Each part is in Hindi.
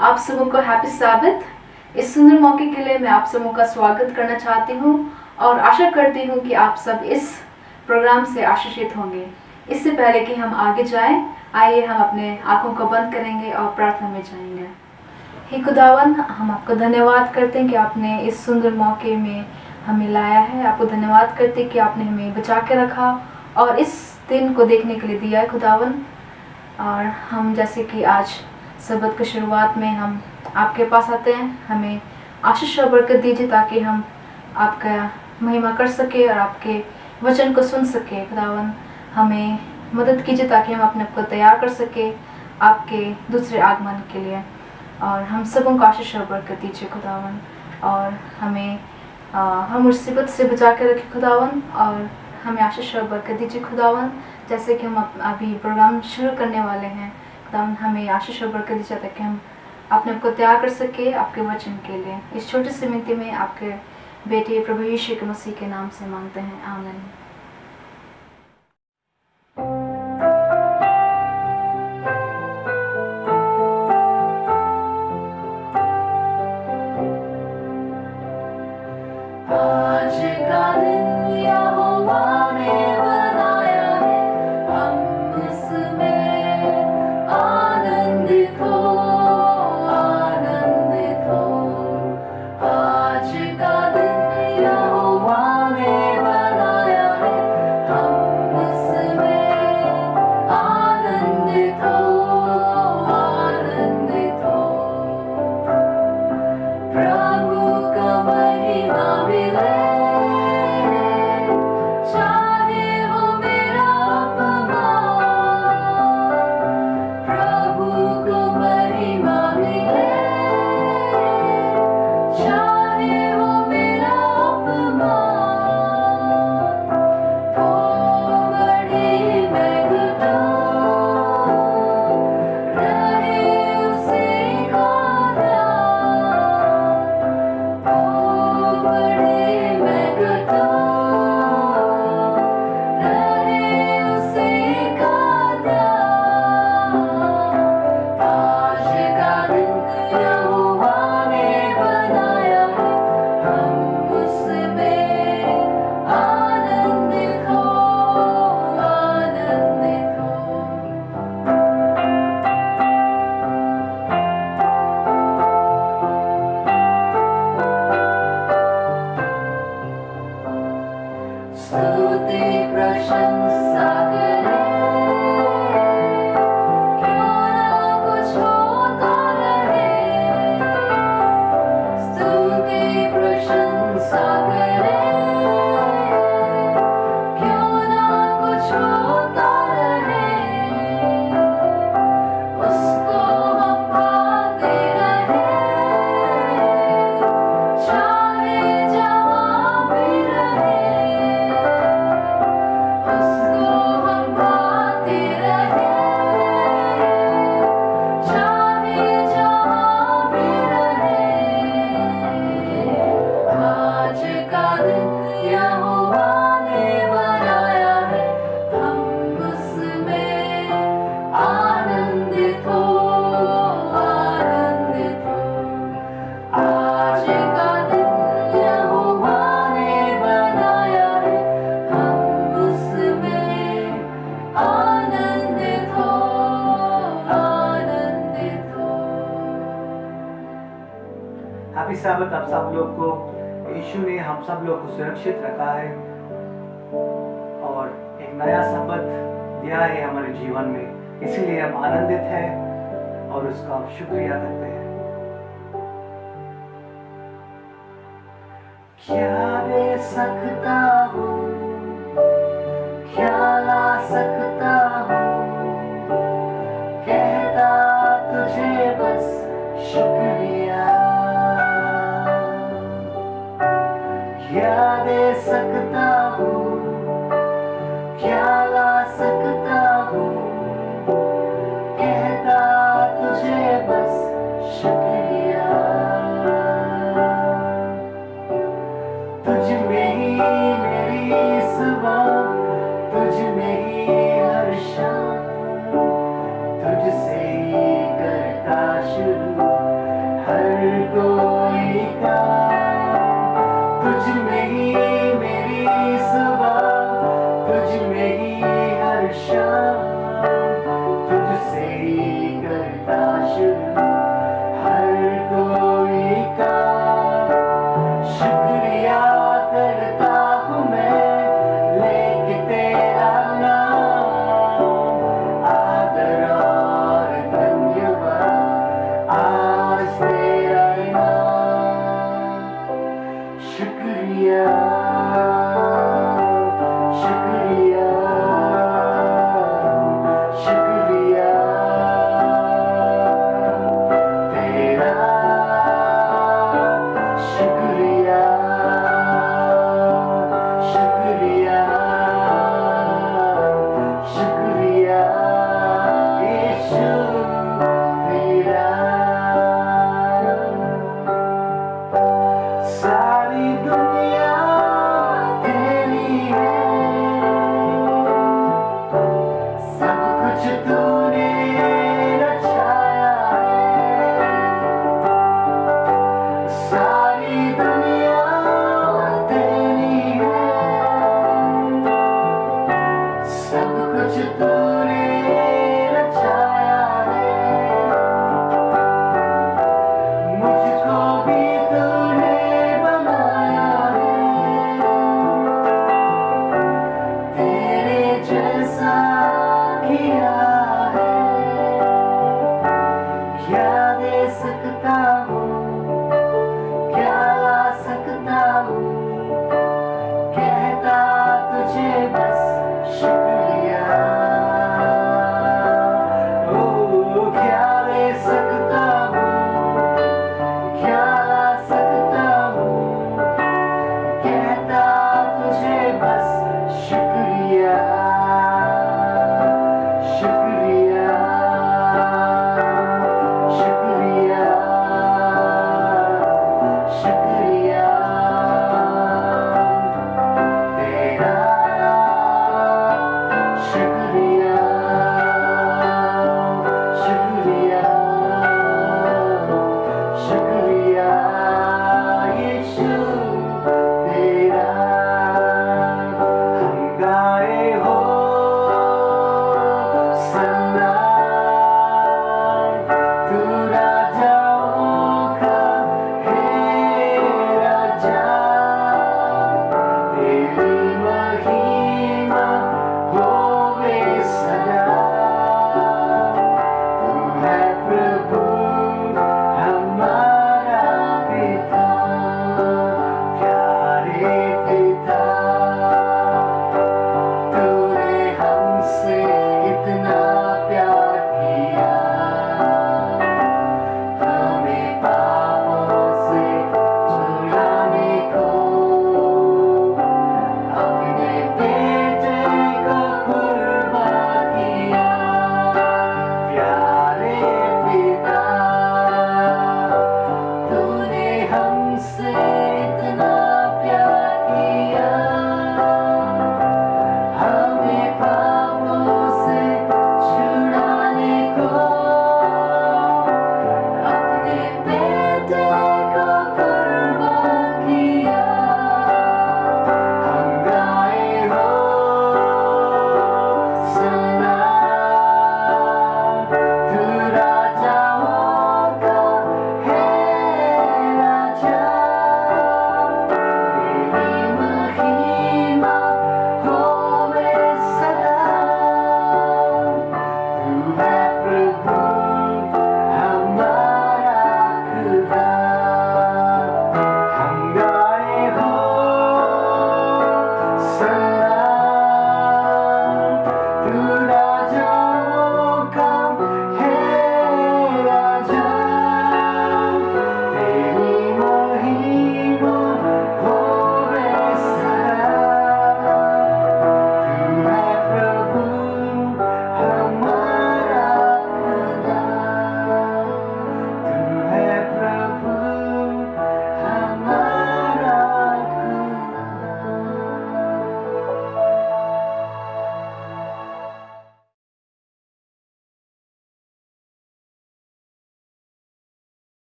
आप सबों को हैप्पी सैबथ। इस सुंदर मौके के लिए मैं आप सबों का स्वागत करना चाहती हूँ और आशा करती हूँ कि आप सब इस प्रोग्राम से आशीषित होंगे। इससे पहले कि हम आगे जाएं, आइए हम अपने आंखों को बंद करेंगे और प्रार्थना में जाएंगे। हे खुदावन, हम आपको धन्यवाद करते हैं कि आपने इस सुंदर मौके में हमें लाया है। आपको धन्यवाद करते हैं कि आपने हमें बचा के रखा और इस दिन को देखने के लिए दिया है खुदावन। और हम जैसे कि आज सबत की शुरुआत में हम आपके पास आते हैं, हमें आशीष और बरकत दीजिए ताकि हम आपका महिमा कर सके और आपके वचन को सुन सके। खुदावन, हमें मदद कीजिए ताकि हम अपने आप को तैयार कर सके आपके दूसरे आगमन के लिए। और हम सबों को आशीष और बरकत दीजिए खुदावन, और हमें हर मुसीबत से बचा के रखे खुदावन, और हमें आशीष और बरकत दीजिए खुदावन। जैसे कि हम अभी प्रोग्राम शुरू करने वाले हैं खुदावन, हमें आशीष और बरकत दीजिए ताकि हम अपने आप को तैयार कर सके आपके वचन के लिए। इस छोटी सी मिनती में आपके बेटे प्रभु यीशु के मसीह के नाम से मांगते हैं, आमीन। आज का दिन यहोवा ने बनाया है, हम उसमें आनंदित हो, आनंदित हो। आज का दिन यहोवा ने बनाया है, हम उसमें आनंदित हो, आनंदित हो। प्रभु का महिमा मिले, चाहे हो मेरा अपमान। प्रभु को महिमा मिले, चाहे हो मेरा अपमान। हो बड़ी मैं घटाऊं, रहे उसी का ध्यान। हो बड़ी मैं घटाऊं, रहे उसी का ध्यान। आज का दिन यहोवा ने बनाया है, हम उसमें आनंदित हो, आनंदित हो। स्तुति प्रशंसा करें, क्यों ना कुछ होता रहे। स्तुति प्रशंसा करें, क्यों ना कुछ होता रहे। उसको हम पाते रहे, चाहे जहाँ भी रहे। उसको हम पाते रहे, चाहे जहाँ भी रहे। आज का दिन यहोवा ने बनाया है, हम उसमें आनंदित हो, आनंदित हो। आज का दिन यहोवा ने बनाया है, हम उसमें आनंदित हो, आनंदित हो। हैप्पी सैबथ आप सब लोग को। यीशु ने हम सब लोग को सुरक्षित रखा है और एक नया सबत दिया है हमारे जीवन में, इसीलिए हम आनंदित हैं और उसका शुक्रिया करते हैं। क्या दे सकता हूँ, क्या ला सकता हूँ, कहता तुझे बस शुक्रिया। क्या दे सकता हूँ, क्या ला सकता हूँ, कहता तुझे बस शुक्रिया। तुझ में ही मेरी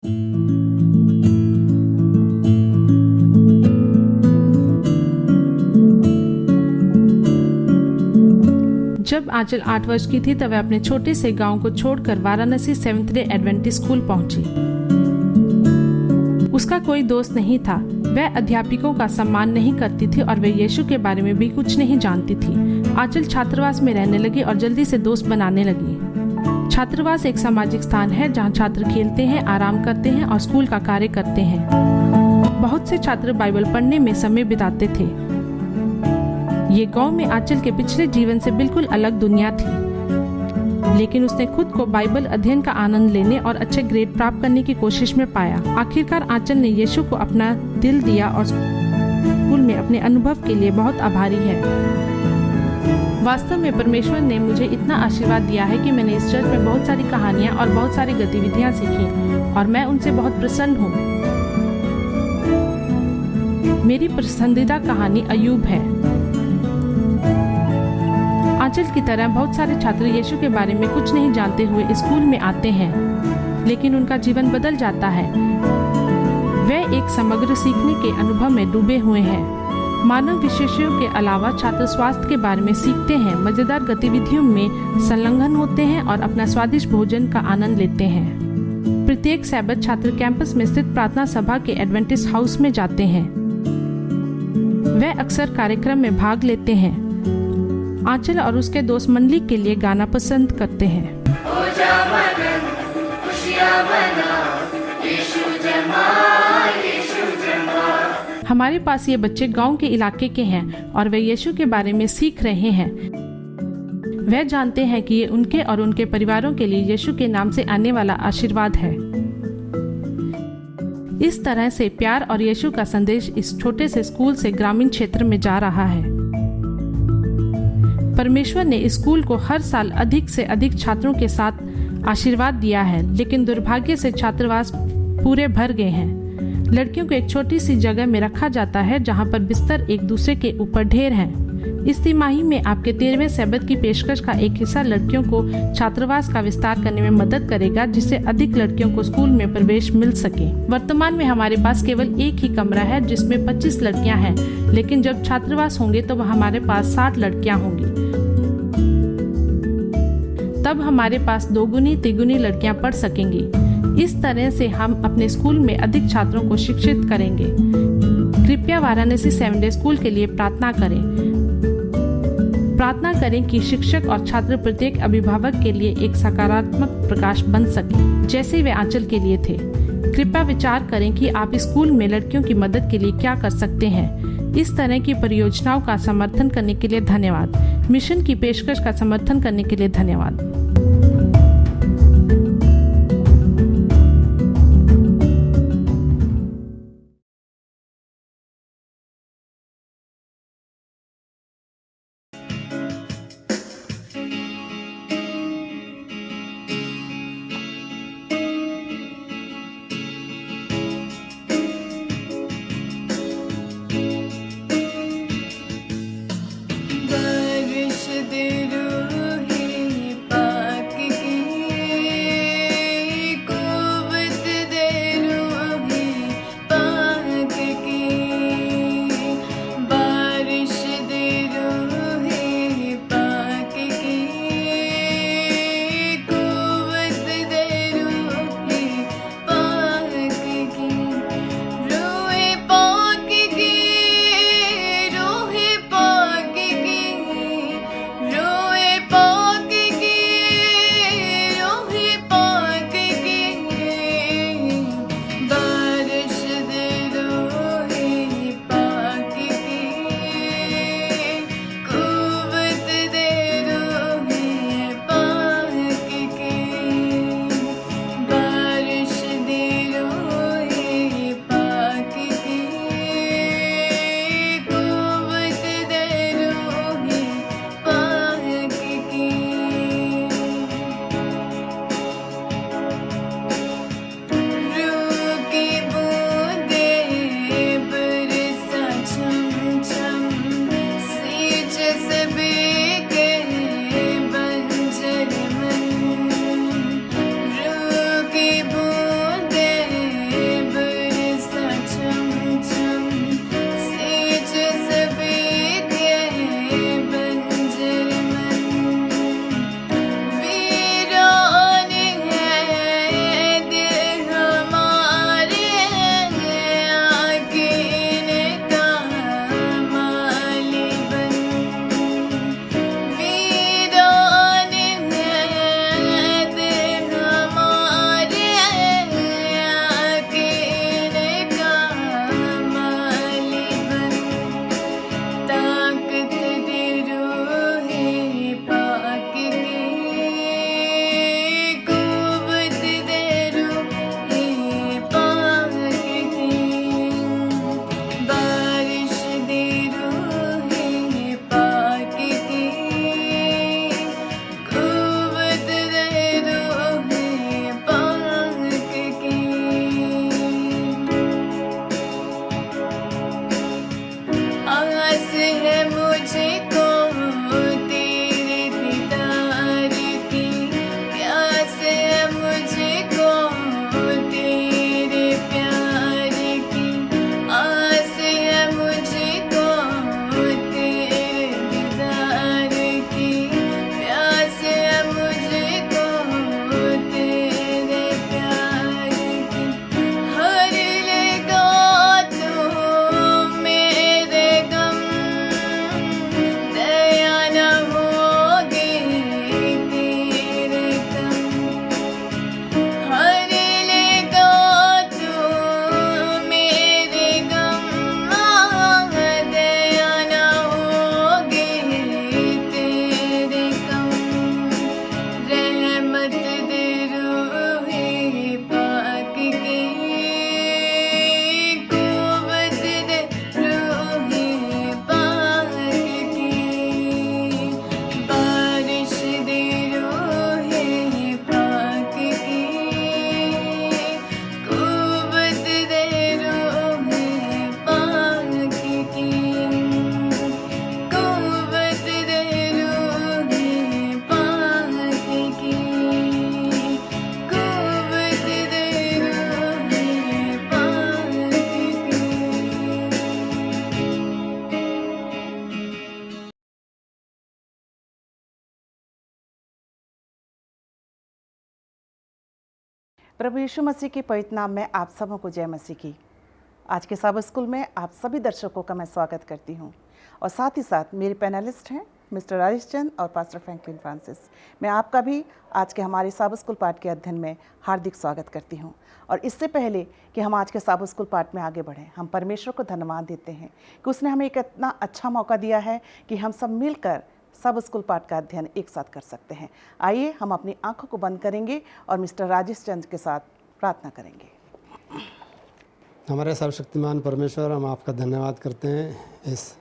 जब आंचल 8 वर्ष की थी तब वह अपने छोटे से गांव को छोड़कर Varanasi seventh day Adventist school पहुंची। उसका कोई दोस्त नहीं था। वह अध्यापकों का सम्मान नहीं करती थी और वह यीशु के बारे में भी कुछ नहीं जानती थी। आंचल छात्रावास में रहने लगी और जल्दी से दोस्त बनाने लगी। छात्रावास एक सामाजिक स्थान है जहां छात्र खेलते हैं, आराम करते हैं और स्कूल का कार्य करते हैं। बहुत से छात्र बाइबल पढ़ने में समय बिताते थे। ये गांव में आंचल के पिछले जीवन से बिल्कुल अलग दुनिया थी, लेकिन उसने खुद को बाइबल अध्ययन का आनंद लेने और अच्छे ग्रेड प्राप्त करने की कोशिश में पाया। आखिरकार आंचल ने यीशु को अपना दिल दिया और स्कूल में अपने अनुभव के लिए बहुत आभारी है। वास्तव में परमेश्वर ने मुझे इतना आशीर्वाद दिया है कि मैंने इस चर्च में बहुत सारी कहानियां और बहुत सारी गतिविधियां सीखी और मैं उनसे बहुत प्रसन्न हूँ। मेरी पसंदीदा कहानी अयूब है। आंचल की तरह बहुत सारे छात्र यीशु के बारे में कुछ नहीं जानते हुए स्कूल में आते हैं, लेकिन उनका जीवन बदल जाता है। वे एक समग्र सीखने के अनुभव में डूबे हुए हैं। मानव विषयों के अलावा छात्र स्वास्थ्य के बारे में सीखते हैं, मजेदार गतिविधियों में संलग्न होते हैं और अपना स्वादिष्ट भोजन का आनंद लेते हैं। प्रत्येक सैबत छात्र कैंपस में स्थित प्रार्थना सभा के एडवेंटिस्ट हाउस में जाते हैं। वे अक्सर कार्यक्रम में भाग लेते हैं। आंचल और उसके दोस्त मंडली के लिए गाना पसंद करते हैं। हमारे पास ये बच्चे गांव के इलाके के हैं और वे यीशु के बारे में सीख रहे हैं। वे जानते हैं कि ये उनके और उनके परिवारों के लिए यीशु के नाम से आने वाला आशीर्वाद है। इस तरह से प्यार और यीशु का संदेश इस छोटे से स्कूल से ग्रामीण क्षेत्र में जा रहा है। परमेश्वर ने स्कूल को हर साल अधिक से अधिक छात्रों के साथ आशीर्वाद दिया है, लेकिन दुर्भाग्य से छात्रावास पूरे भर गए हैं। लड़कियों को एक छोटी सी जगह में रखा जाता है जहां पर बिस्तर एक दूसरे के ऊपर ढेर हैं। इस तिमाही में आपके 13वें सैबत की पेशकश का एक हिस्सा लड़कियों को छात्रावास का विस्तार करने में मदद करेगा, जिससे अधिक लड़कियों को स्कूल में प्रवेश मिल सके। वर्तमान में हमारे पास केवल एक ही कमरा है जिसमें 25 लड़कियां हैं, लेकिन जब छात्रावास होंगे तो हमारे पास 60 लड़कियां होंगी। तब हमारे पास 2 गुनी 3 गुनी लड़कियां पढ़ सकेंगी। इस तरह से हम अपने स्कूल में अधिक छात्रों को शिक्षित करेंगे। कृपया वाराणसी 7 डे स्कूल के लिए प्रार्थना करें। प्रार्थना करें कि शिक्षक और छात्र प्रत्येक अभिभावक के लिए एक सकारात्मक प्रकाश बन सके, जैसे वे आंचल के लिए थे। कृपया विचार करें कि आप स्कूल में लड़कियों की मदद के लिए क्या कर सकते हैं। इस तरह की परियोजनाओं का समर्थन करने के लिए धन्यवाद। मिशन की पेशकश का समर्थन करने के लिए धन्यवाद। बारिश दे रूही पानी प्रभु यीशु मसीह के पवित्र नाम में आप सबों को जय मसीह की। आज के साबर स्कूल में आप सभी दर्शकों का मैं स्वागत करती हूं और साथ ही साथ मेरे पैनलिस्ट हैं मिस्टर राजेश चंद और पास्टर फ्रैंकलिन फ्रांसिस। मैं आपका भी आज के हमारे साबर स्कूल पाठ के अध्ययन में हार्दिक स्वागत करती हूं। और इससे पहले कि हम आज के साबर स्कूल पाठ में आगे बढ़ें, हम परमेश्वर को धन्यवाद देते हैं कि उसने हमें एक इतना अच्छा मौका दिया है कि हम सब मिलकर सब स्कूल पाठ का अध्ययन एक साथ कर सकते हैं। आइए हम अपनी आंखों को बंद करेंगे और मिस्टर राजेश चंद के साथ प्रार्थना करेंगे। हमारे सर्वशक्तिमान परमेश्वर, हम आपका धन्यवाद करते हैं इस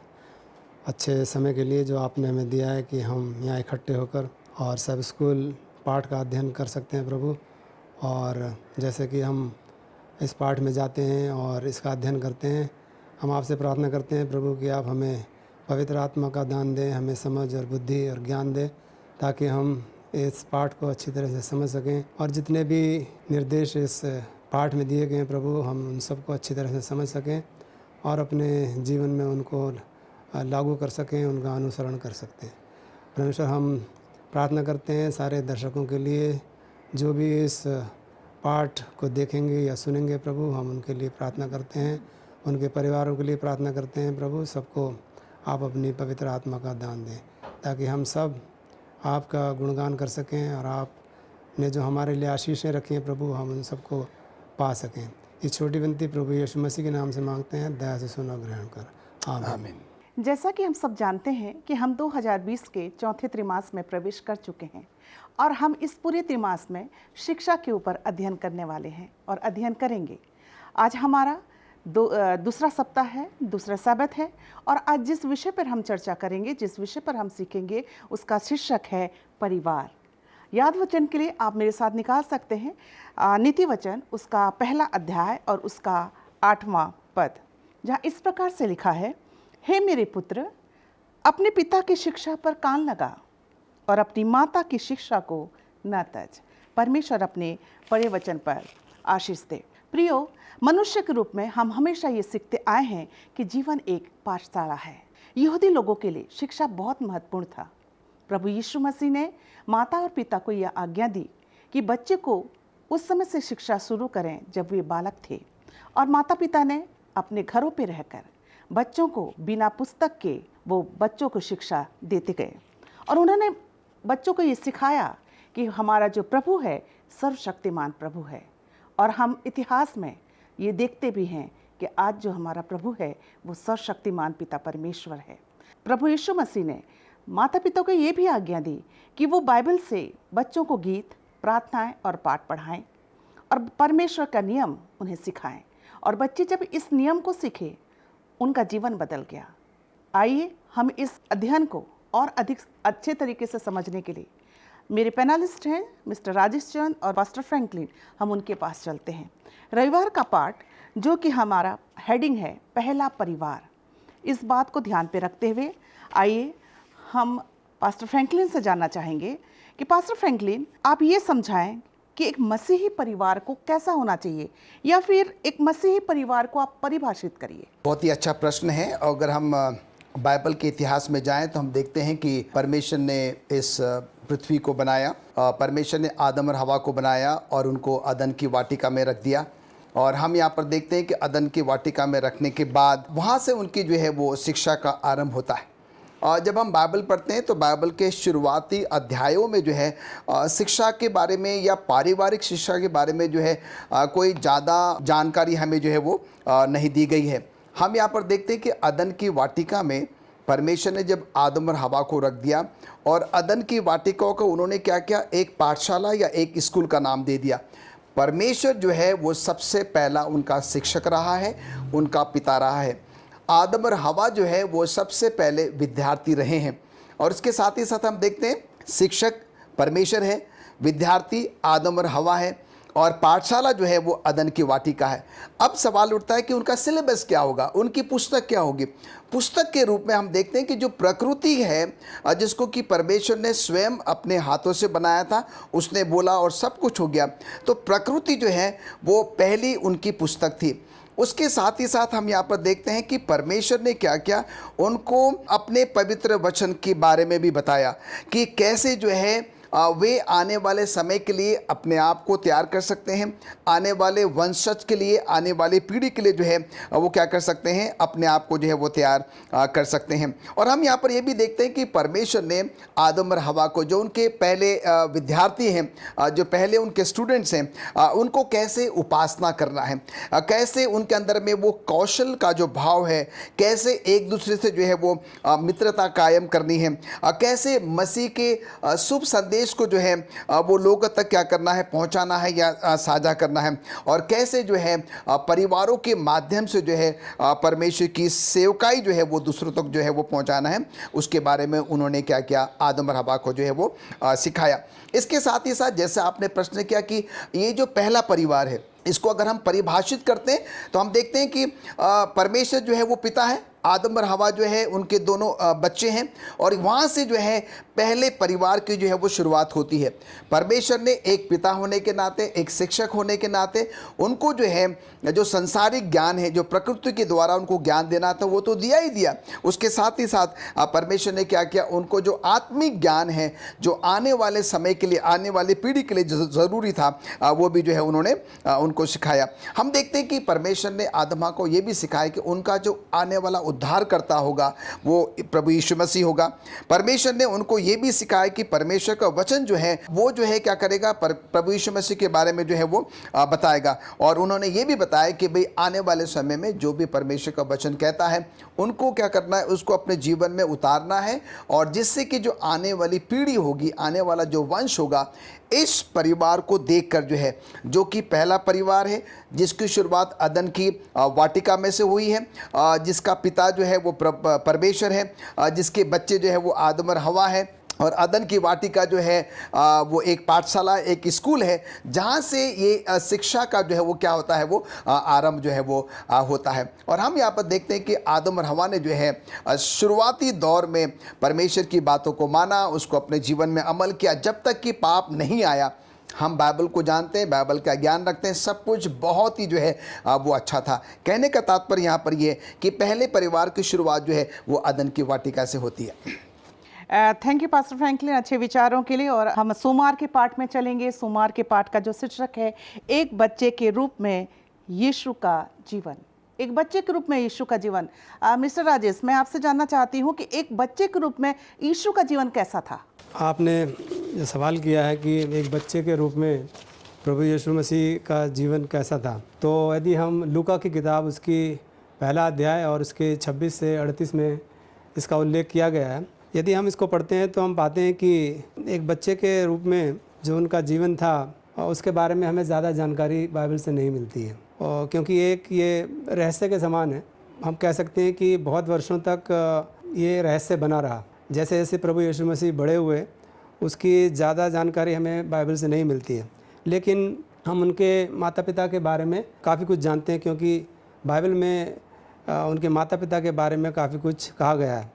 अच्छे समय के लिए जो आपने हमें दिया है कि हम यहाँ इकट्ठे होकर और सब स्कूल पाठ का अध्ययन कर सकते हैं प्रभु। और जैसे कि हम इस पाठ में जाते हैं और इसका अध्ययन करते हैं, हम आपसे प्रार्थना करते हैं प्रभु कि आप हमें पवित्र आत्मा का दान दें, हमें समझ और बुद्धि और ज्ञान दें ताकि हम इस पाठ को अच्छी तरह से समझ सकें और जितने भी निर्देश इस पाठ में दिए गए हैं प्रभु, हम उन सबको अच्छी तरह से समझ सकें और अपने जीवन में उनको लागू कर सकें, उनका अनुसरण कर सकते हैं। परमेश्वर, हम प्रार्थना करते हैं सारे दर्शकों के लिए जो भी इस पाठ को देखेंगे या सुनेंगे प्रभु, हम उनके लिए प्रार्थना करते हैं, उनके परिवारों के लिए प्रार्थना करते हैं प्रभु। सबको आप अपनी पवित्र आत्मा का दान दें ताकि हम सब आपका गुणगान कर सकें और आपने जो हमारे लिए आशीषें रखी हैं प्रभु, हम उन सबको पा सकें। इस छोटी विनती प्रभु यीशु मसीह के नाम से मांगते हैं, दया से सुनो, ग्रहण कर, आमीन। जैसा कि हम सब जानते हैं कि हम 2020 के चौथे त्रैमास में प्रवेश कर चुके हैं और हम इस पूरे त्रैमास में शिक्षा के ऊपर अध्ययन करने वाले हैं और अध्ययन करेंगे। आज हमारा दूसरा सप्ताह है, दूसरा सबत है और आज जिस विषय पर हम चर्चा करेंगे, जिस विषय पर हम सीखेंगे, उसका शीर्षक है परिवार। याद वचन के लिए आप मेरे साथ निकाल सकते हैं नीति वचन उसका पहला अध्याय और उसका 8वां पद, जहाँ इस प्रकार से लिखा है, हे मेरे पुत्र, अपने पिता की शिक्षा पर कान लगा और अपनी माता की शिक्षा को न तज। परमेश्वर अपने पढ़े वचन पर आशीष दे। प्रियो, मनुष्य के रूप में हम हमेशा ये सीखते आए हैं कि जीवन एक पाठशाला है। यहूदी लोगों के लिए शिक्षा बहुत महत्वपूर्ण था। प्रभु यीशु मसीह ने माता और पिता को यह आज्ञा दी कि बच्चे को उस समय से शिक्षा शुरू करें जब वे बालक थे, और माता पिता ने अपने घरों पर रहकर बच्चों को बिना पुस्तक के वो बच्चों को शिक्षा देते गए और उन्होंने बच्चों को ये सिखाया कि हमारा जो प्रभु है सर्वशक्तिमान प्रभु है। और हम इतिहास में ये देखते भी हैं कि आज जो हमारा प्रभु है वो सर्वशक्तिमान पिता परमेश्वर है। प्रभु यीशु मसीह ने माता पिता को ये भी आज्ञा दी कि वो बाइबल से बच्चों को गीत, प्रार्थनाएं और पाठ पढ़ाएं और परमेश्वर का नियम उन्हें सिखाएं। और बच्चे जब इस नियम को सीखे, उनका जीवन बदल गया। आइए हम इस अध्ययन को और अधिक अच्छे तरीके से समझने के लिए मेरे पैनलिस्ट हैं मिस्टर राजेश चंद और पास्टर फ्रैंकलिन, हम उनके पास चलते हैं। रविवार का पाठ जो कि हमारा हेडिंग है पहला परिवार, इस बात को ध्यान पे रखते हुए आइए हम पास्टर फ्रैंकलिन से जानना चाहेंगे कि पास्टर फ्रैंकलिन, आप ये समझाएं कि एक मसीही परिवार को कैसा होना चाहिए, या फिर एक मसीही परिवार को आप परिभाषित करिए। बहुत ही अच्छा प्रश्न है। अगर हम बाइबल के इतिहास में जाएं तो हम देखते हैं कि परमेश्वर ने इस पृथ्वी को बनाया, परमेश्वर ने आदम और हवा को बनाया और उनको अदन की वाटिका में रख दिया। और हम यहाँ पर देखते हैं कि अदन की वाटिका में रखने के बाद वहाँ से उनकी जो है वो शिक्षा का आरंभ होता है। और जब हम बाइबल पढ़ते हैं तो बाइबल के शुरुआती अध्यायों में जो है शिक्षा के बारे में या पारिवारिक शिक्षा के बारे में जो है कोई ज़्यादा जानकारी हमें जो है वो नहीं दी गई है। हम यहाँ पर देखते हैं कि अदन की वाटिका में परमेश्वर ने जब आदम और हवा को रख दिया और अदन की वाटिका को उन्होंने क्या किया, एक पाठशाला या एक स्कूल का नाम दे दिया। परमेश्वर जो है वो सबसे पहला उनका शिक्षक रहा है, उनका पिता रहा है। आदम और हवा जो है वो सबसे पहले विद्यार्थी रहे हैं। और इसके साथ ही साथ हम देखते हैं शिक्षक परमेश्वर है, विद्यार्थी आदम और हवा है और पाठशाला जो है वो अदन की वाटिका है। अब सवाल उठता है कि उनका सिलेबस क्या होगा, उनकी पुस्तक क्या होगी। पुस्तक के रूप में हम देखते हैं कि जो प्रकृति है जिसको कि परमेश्वर ने स्वयं अपने हाथों से बनाया था, उसने बोला और सब कुछ हो गया। तो प्रकृति जो है वो पहली उनकी पुस्तक थी। उसके साथ ही साथ हम यहाँ पर देखते हैं कि परमेश्वर ने क्या किया, उनको अपने पवित्र वचन के बारे में भी बताया कि कैसे जो है वे आने वाले समय के लिए अपने आप को तैयार कर सकते हैं, आने वाले वंशज के लिए, आने वाली पीढ़ी के लिए जो है वो क्या कर सकते हैं, अपने आप को जो है वो तैयार कर सकते हैं। और हम यहाँ पर ये भी देखते हैं कि परमेश्वर ने आदम और हवा को, जो उनके पहले विद्यार्थी हैं, जो पहले उनके स्टूडेंट्स हैं, उनको कैसे उपासना करना है, कैसे उनके अंदर में वो कौशल का जो भाव है, कैसे एक दूसरे से जो है वो मित्रता कायम करनी है, कैसे मसीह के शुभ संदेश को जो है वो लोगों तक क्या करना है, पहुंचाना है या साझा करना है, और कैसे जो है परिवारों के माध्यम से जो है परमेश्वर की सेवकाई जो है वो दूसरों तक जो है वो पहुंचाना है, उसके बारे में उन्होंने क्या किया, आदम और हवा को जो है वो सिखाया। इसके साथ ही साथ जैसे आपने प्रश्न किया कि ये जो पहला परिवार है, इसको अगर हम परिभाषित करते हैं तो हम देखते हैं कि परमेश्वर जो है वो पिता है, आदम और हवा जो है उनके दोनों बच्चे हैं, और वहाँ से जो है पहले परिवार की जो है वो शुरुआत होती है। परमेश्वर ने एक पिता होने के नाते, एक शिक्षक होने के नाते उनको जो है जो संसारिक ज्ञान है, जो प्रकृति के द्वारा उनको ज्ञान देना था, वो तो दिया ही दिया। उसके साथ ही साथ परमेश्वर ने क्या किया, उनको जो आत्मिक ज्ञान है, जो आने वाले समय के लिए, आने वाली पीढ़ी के लिए जो ज़रूरी था, वो भी जो है उन्होंने उनको सिखाया। हम देखते हैं कि परमेश्वर ने आदम को ये भी सिखाया कि उनका जो आने वाला उद्धार करता होगा वो प्रभु यीशु मसीह होगा। परमेश्वर ने उनको ये भी सिखाया कि परमेश्वर का वचन जो है वो जो है क्या करेगा, प्रभु यीशु मसीह के बारे में जो है वो बताएगा। और उन्होंने ये भी बताया कि भाई आने वाले समय में जो भी परमेश्वर का वचन कहता है उनको क्या करना है, उसको अपने जीवन में उतारना है, और जिससे कि जो आने वाली पीढ़ी होगी, आने वाला जो वंश होगा, इस परिवार को देखकर जो है, जो कि पहला परिवार है जिसकी शुरुआत अदन की वाटिका में से हुई है, जिसका पिता जो है वो परमेश्वर है, जिसके बच्चे जो है वो आदम और हवा है, और अदन की वाटिका जो है वो एक पाठशाला, एक स्कूल है जहाँ से ये शिक्षा का जो है वो क्या होता है, वो आरंभ जो है वो होता है। और हम यहाँ पर देखते हैं कि आदम और हवा ने जो है शुरुआती दौर में परमेश्वर की बातों को माना, उसको अपने जीवन में अमल किया, जब तक कि पाप नहीं आया। हम बाइबल को जानते हैं, बाइबल का ज्ञान रखते हैं, सब कुछ बहुत ही जो है वो अच्छा था। कहने का तात्पर्य यहाँ पर ये कि पहले परिवार की शुरुआत जो है वो अदन की वाटिका से होती है। थैंक यू पास्टर फ्रैंकलिन अच्छे विचारों के लिए। और हम सोमवार के पाठ में चलेंगे। सोमवार के पाठ का जो शीर्षक है, एक बच्चे के रूप में यीशु का जीवन। एक बच्चे के रूप में यीशु का जीवन। मिस्टर राजेश, मैं आपसे जानना चाहती हूँ कि एक बच्चे के रूप में यीशु का जीवन कैसा था? आपने जो सवाल किया है कि एक बच्चे के रूप में प्रभु यीशु मसीह का जीवन कैसा था, तो यदि हम लूका की किताब उसकी पहला अध्याय और उसके 26 से 38 में इसका उल्लेख किया गया है, यदि हम इसको पढ़ते हैं तो हम पाते हैं कि एक बच्चे के रूप में जो उनका जीवन था उसके बारे में हमें ज़्यादा जानकारी बाइबल से नहीं मिलती है, और क्योंकि एक ये रहस्य के समान है। हम कह सकते हैं कि बहुत वर्षों तक ये रहस्य बना रहा। जैसे जैसे प्रभु यीशु मसीह बड़े हुए, उसकी ज़्यादा जानकारी हमें बाइबल से नहीं मिलती है, लेकिन हम उनके माता पिता के बारे में काफ़ी कुछ जानते हैं, क्योंकि बाइबल में उनके माता पिता के बारे में काफ़ी कुछ कहा गया है।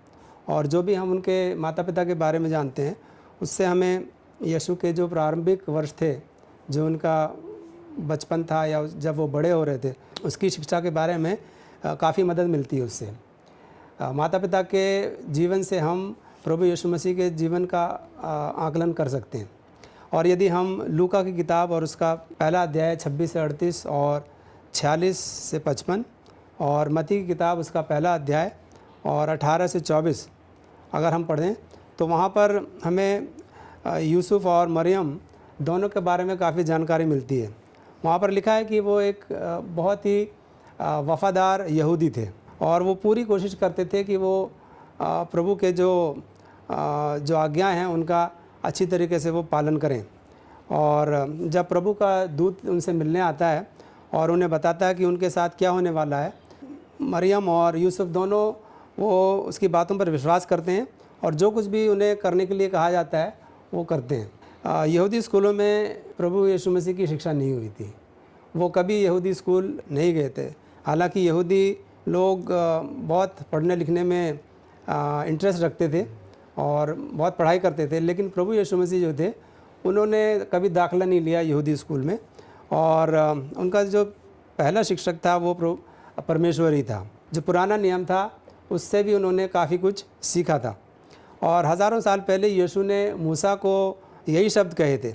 और जो भी हम उनके माता पिता के बारे में जानते हैं, उससे हमें यीशु के जो प्रारंभिक वर्ष थे, जो उनका बचपन था या जब वो बड़े हो रहे थे, उसकी शिक्षा के बारे में काफ़ी मदद मिलती है उससे। माता पिता के जीवन से हम प्रभु यीशु मसीह के जीवन का आकलन कर सकते हैं। और यदि हम लूका की किताब और उसका पहला अध्याय 26 से 38 और 46 से 55 और मत्ती की किताब उसका पहला अध्याय और 18 से 24 अगर हम पढ़ें तो वहाँ पर हमें यूसुफ और मरियम दोनों के बारे में काफ़ी जानकारी मिलती है। वहाँ पर लिखा है कि वो एक बहुत ही वफ़ादार यहूदी थे, और वो पूरी कोशिश करते थे कि वो प्रभु के जो आज्ञा हैं उनका अच्छी तरीके से वो पालन करें। और जब प्रभु का दूत उनसे मिलने आता है और उन्हें बताता है कि उनके साथ क्या होने वाला है, मरियम और यूसुफ दोनों वो उसकी बातों पर विश्वास करते हैं, और जो कुछ भी उन्हें करने के लिए कहा जाता है वो करते हैं। यहूदी स्कूलों में प्रभु यीशु मसीह की शिक्षा नहीं हुई थी, वो कभी यहूदी स्कूल नहीं गए थे। हालांकि यहूदी लोग बहुत पढ़ने लिखने में इंटरेस्ट रखते थे और बहुत पढ़ाई करते थे, लेकिन प्रभु यीशु मसीह जो थे उन्होंने कभी दाखिला नहीं लिया यहूदी स्कूल में, और उनका जो पहला शिक्षक था वो परमेश्वर ही था। जो पुराना नियम था उससे भी उन्होंने काफ़ी कुछ सीखा था। और हज़ारों साल पहले यीशु ने मूसा को यही शब्द कहे थे।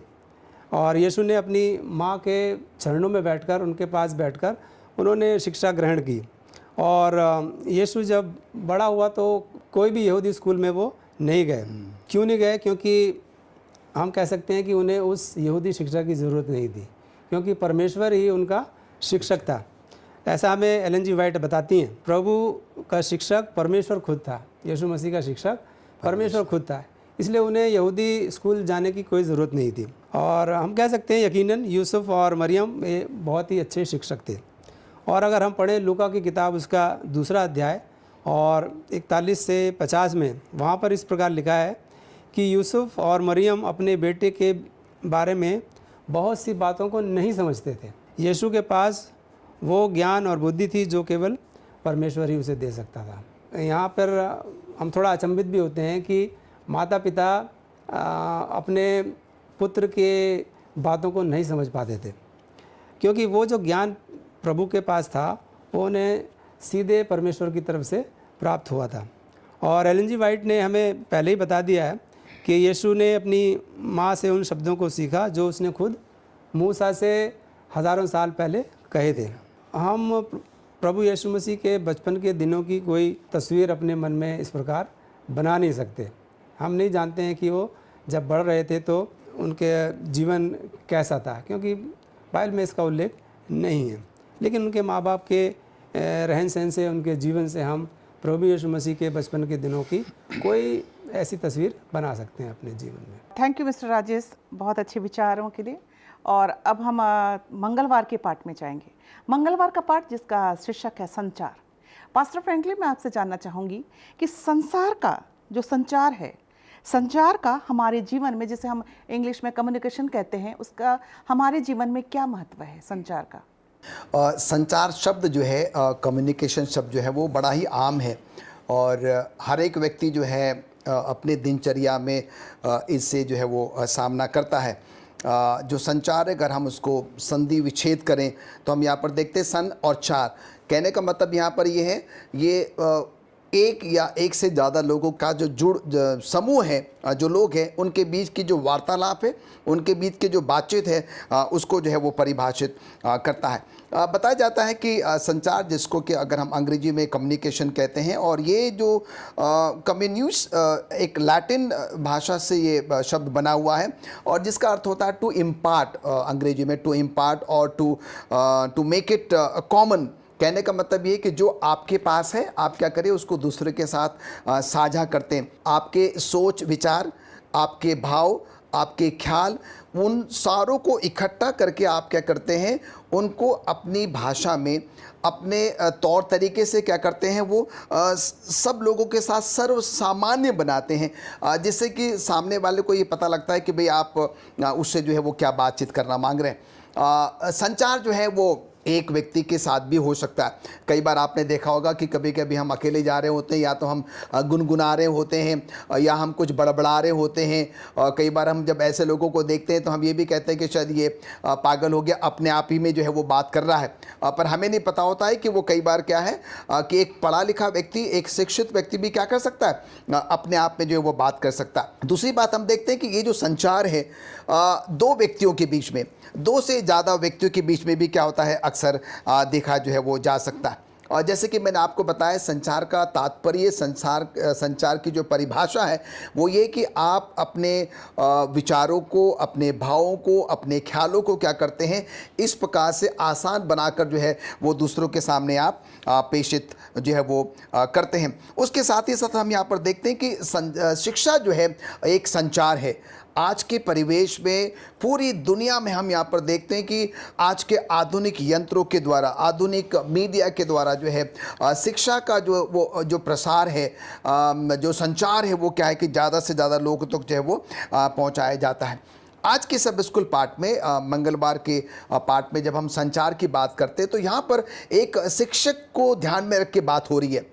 और यीशु ने अपनी माँ के चरणों में बैठकर, उनके पास बैठकर उन्होंने शिक्षा ग्रहण की। और यीशु जब बड़ा हुआ तो कोई भी यहूदी स्कूल में वो नहीं गए। क्यों नहीं गए? क्योंकि हम कह सकते हैं कि उन्हें उस यहूदी शिक्षा की ज़रूरत नहीं थी, क्योंकि परमेश्वर ही उनका शिक्षक था। ऐसा हमें एलन जी वाइट बताती हैं। प्रभु का शिक्षक परमेश्वर खुद था, यीशु मसीह का शिक्षक परमेश्वर खुद था, इसलिए उन्हें यहूदी स्कूल जाने की कोई ज़रूरत नहीं थी। और हम कह सकते हैं यकीनन यूसुफ और मरियम ये बहुत ही अच्छे शिक्षक थे। और अगर हम पढ़ें लूका की किताब उसका 2 अध्याय और 41 से 50 में, वहाँ पर इस प्रकार लिखा है कि यूसुफ और मरियम अपने बेटे के बारे में बहुत सी बातों को नहीं समझते थे। यीशु के पास वो ज्ञान और बुद्धि थी जो केवल परमेश्वर ही उसे दे सकता था। यहाँ पर हम थोड़ा अचंभित भी होते हैं कि माता पिता अपने पुत्र के बातों को नहीं समझ पाते थे, क्योंकि वो जो ज्ञान प्रभु के पास था वो उन्हें सीधे परमेश्वर की तरफ से प्राप्त हुआ था। और एलन जी वाइट ने हमें पहले ही बता दिया है कि यीशु ने अपनी माँ से उन शब्दों को सीखा जो उसने खुद मूसा से हज़ारों साल पहले कहे थे। हम प्रभु यीशु मसीह के बचपन के दिनों की कोई तस्वीर अपने मन में इस प्रकार बना नहीं सकते। हम नहीं जानते हैं कि वो जब बढ़ रहे थे तो उनके जीवन कैसा था, क्योंकि बाइबल में इसका उल्लेख नहीं है। लेकिन उनके माँ बाप के रहन सहन से, उनके जीवन से हम प्रभु यीशु मसीह के बचपन के दिनों की कोई ऐसी तस्वीर बना सकते हैं अपने जीवन में। थैंक यू मिस्टर राजेश, बहुत अच्छे विचारों के लिए। और अब हम मंगलवार के पाठ में जाएंगे। मंगलवार का पाठ जिसका शीर्षक है संचार। पास्टर फ्रैंकलिन, मैं आपसे जानना चाहूँगी कि संसार का जो संचार है, संचार का हमारे जीवन में, जिसे हम इंग्लिश में कम्युनिकेशन कहते हैं, उसका हमारे जीवन में क्या महत्व है संचार का? संचार शब्द जो है, कम्युनिकेशन शब्द जो है वो बड़ा ही आम है और हर एक व्यक्ति जो है अपने दिनचर्या में इससे जो है वो सामना करता है। जो संचार है, अगर हम उसको संधि विच्छेद करें तो हम यहाँ पर देखते हैं सन और चार। कहने का मतलब यहाँ पर ये है, ये एक या एक से ज़्यादा लोगों का जो समूह है, जो लोग हैं उनके बीच की जो वार्तालाप है, उनके बीच की जो बातचीत है, उसको जो है वो परिभाषित करता है। बताया जाता है कि संचार, जिसको कि अगर हम अंग्रेजी में कम्युनिकेशन कहते हैं, और ये जो कम्युन्यूस एक लैटिन भाषा से ये शब्द बना हुआ है और जिसका अर्थ होता है टू इम्पार्ट, अंग्रेजी में टू इम्पार्ट और टू मेक इट कॉमन। कहने का मतलब ये कि जो आपके पास है आप क्या करें, उसको दूसरे के साथ साझा करते हैं। आपके सोच विचार, आपके भाव, आपके ख्याल, उन सारों को इकट्ठा करके आप क्या करते हैं, उनको अपनी भाषा में, अपने तौर तरीके से क्या करते हैं, वो सब लोगों के साथ सर्व सामान्य बनाते हैं, जिससे कि सामने वाले को ये पता लगता है कि भाई आप उससे जो है वो क्या बातचीत करना मांग रहे हैं। संचार जो है वो एक व्यक्ति के साथ भी हो सकता है। कई बार आपने देखा होगा कि कभी कभी हम अकेले जा रहे होते हैं, या तो हम गुनगुना रहे होते हैं या हम कुछ बड़बड़ा रहे होते हैं। कई बार हम जब ऐसे लोगों को देखते हैं तो हम ये भी कहते हैं कि शायद ये पागल हो गया, अपने आप ही में जो है वो बात कर रहा है। पर हमें नहीं पता होता है कि वो कई बार क्या है कि एक पढ़ा लिखा व्यक्ति, एक शिक्षित व्यक्ति भी क्या कर सकता है, अपने आप में जो है वो बात कर सकता है। दूसरी बात हम देखते हैं कि ये जो संचार है दो व्यक्तियों के बीच में, दो से ज़्यादा व्यक्तियों के बीच में भी क्या होता है, अक्सर देखा जो है वो जा सकता है। और जैसे कि मैंने आपको बताया, संचार का तात्पर्य, संचार की जो परिभाषा है वो ये कि आप अपने विचारों को, अपने भावों को, अपने ख्यालों को क्या करते हैं, इस प्रकार से आसान बनाकर जो है वो दूसरों के सामने आप प्रेषित जो है वो करते हैं। उसके साथ ही साथ हम यहाँ पर देखते हैं कि शिक्षा जो है एक संचार है। आज के परिवेश में, पूरी दुनिया में हम यहाँ पर देखते हैं कि आज के आधुनिक यंत्रों के द्वारा, आधुनिक मीडिया के द्वारा जो है शिक्षा का जो प्रसार है, जो संचार है, वो क्या है कि ज़्यादा से ज़्यादा लोगों तक जो है वो पहुँचाया जाता है। आज के सब स्कूल पाठ में, मंगलवार के पाठ में जब हम संचार की बात करते हैं तो यहाँ पर एक शिक्षक को ध्यान में रख के बात हो रही है।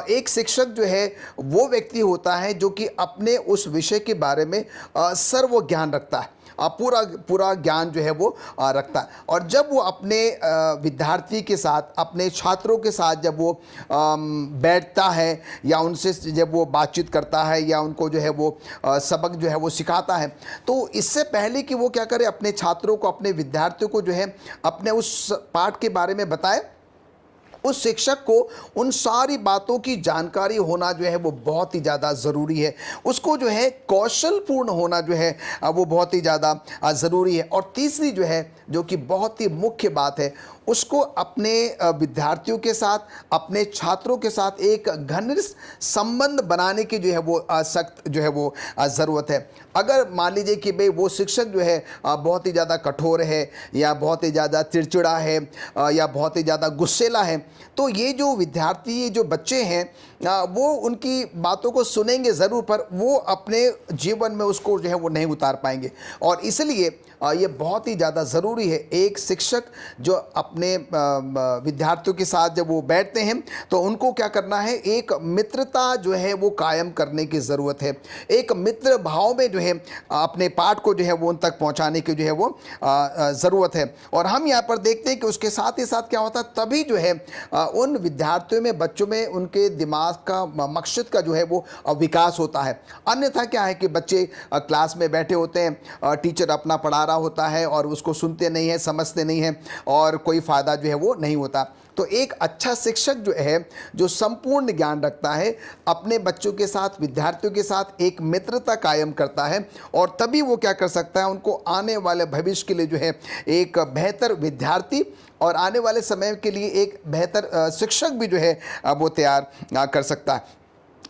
एक शिक्षक जो है वो व्यक्ति होता है जो कि अपने उस विषय के बारे में सर्व ज्ञान रखता है। पूरा पूरा ज्ञान जो है वो रखता है। और जब वो अपने विद्यार्थी के साथ, अपने छात्रों के साथ जब वो बैठता है या उनसे जब वो बातचीत करता है या उनको जो है वो सबक जो है वो सिखाता है, तो इससे पहले कि वो क्या करे, अपने छात्रों को, अपने विद्यार्थियों को जो है अपने उस पाठ के बारे में बताए, उस शिक्षक को उन सारी बातों की जानकारी होना जो है वो बहुत ही ज़्यादा ज़रूरी है। उसको जो है कौशलपूर्ण होना जो है वो बहुत ही ज़्यादा ज़रूरी है। और तीसरी जो है, जो कि बहुत ही मुख्य बात है, उसको अपने विद्यार्थियों के साथ, अपने छात्रों के साथ एक घनिष्ठ संबंध बनाने की जो है वो सख्त जो है वो ज़रूरत है। अगर मान लीजिए कि भाई वो शिक्षक जो है बहुत ही ज़्यादा कठोर है या बहुत ही ज़्यादा चिड़चिड़ा है या बहुत ही ज़्यादा गुस्सेला है, तो ये जो विद्यार्थी, ये जो बच्चे हैं, वो उनकी बातों को सुनेंगे ज़रूर, पर वो अपने जीवन में उसको जो है वो नहीं उतार पाएंगे। और इसलिए ये बहुत ही ज़्यादा ज़रूरी है, एक शिक्षक जो अपने विद्यार्थियों के साथ जब वो बैठते हैं तो उनको क्या करना है, एक मित्रता जो है वो कायम करने की ज़रूरत है। एक मित्र भाव में जो है अपने पाठ को जो है वो उन तक पहुंचाने की जो है वो ज़रूरत है। और हम यहाँ पर देखते हैं कि उसके साथ ही साथ क्या होता है, तभी जो है उन विद्यार्थियों में, बच्चों में, उनके दिमाग का, मकसद का जो है वो विकास होता है। अन्यथा क्या है कि बच्चे क्लास में बैठे होते हैं, टीचर अपना पढ़ा रहा होता है और उसको सुनते नहीं है, समझते नहीं हैं और कोई फ़ायदा जो है वो नहीं होता। तो एक अच्छा शिक्षक जो है, जो संपूर्ण ज्ञान रखता है, अपने बच्चों के साथ, विद्यार्थियों के साथ एक मित्रता कायम करता है और तभी वो क्या कर सकता है, उनको आने वाले भविष्य के लिए जो है एक बेहतर विद्यार्थी और आने वाले समय के लिए एक बेहतर शिक्षक भी जो है वो तैयार कर सकता है।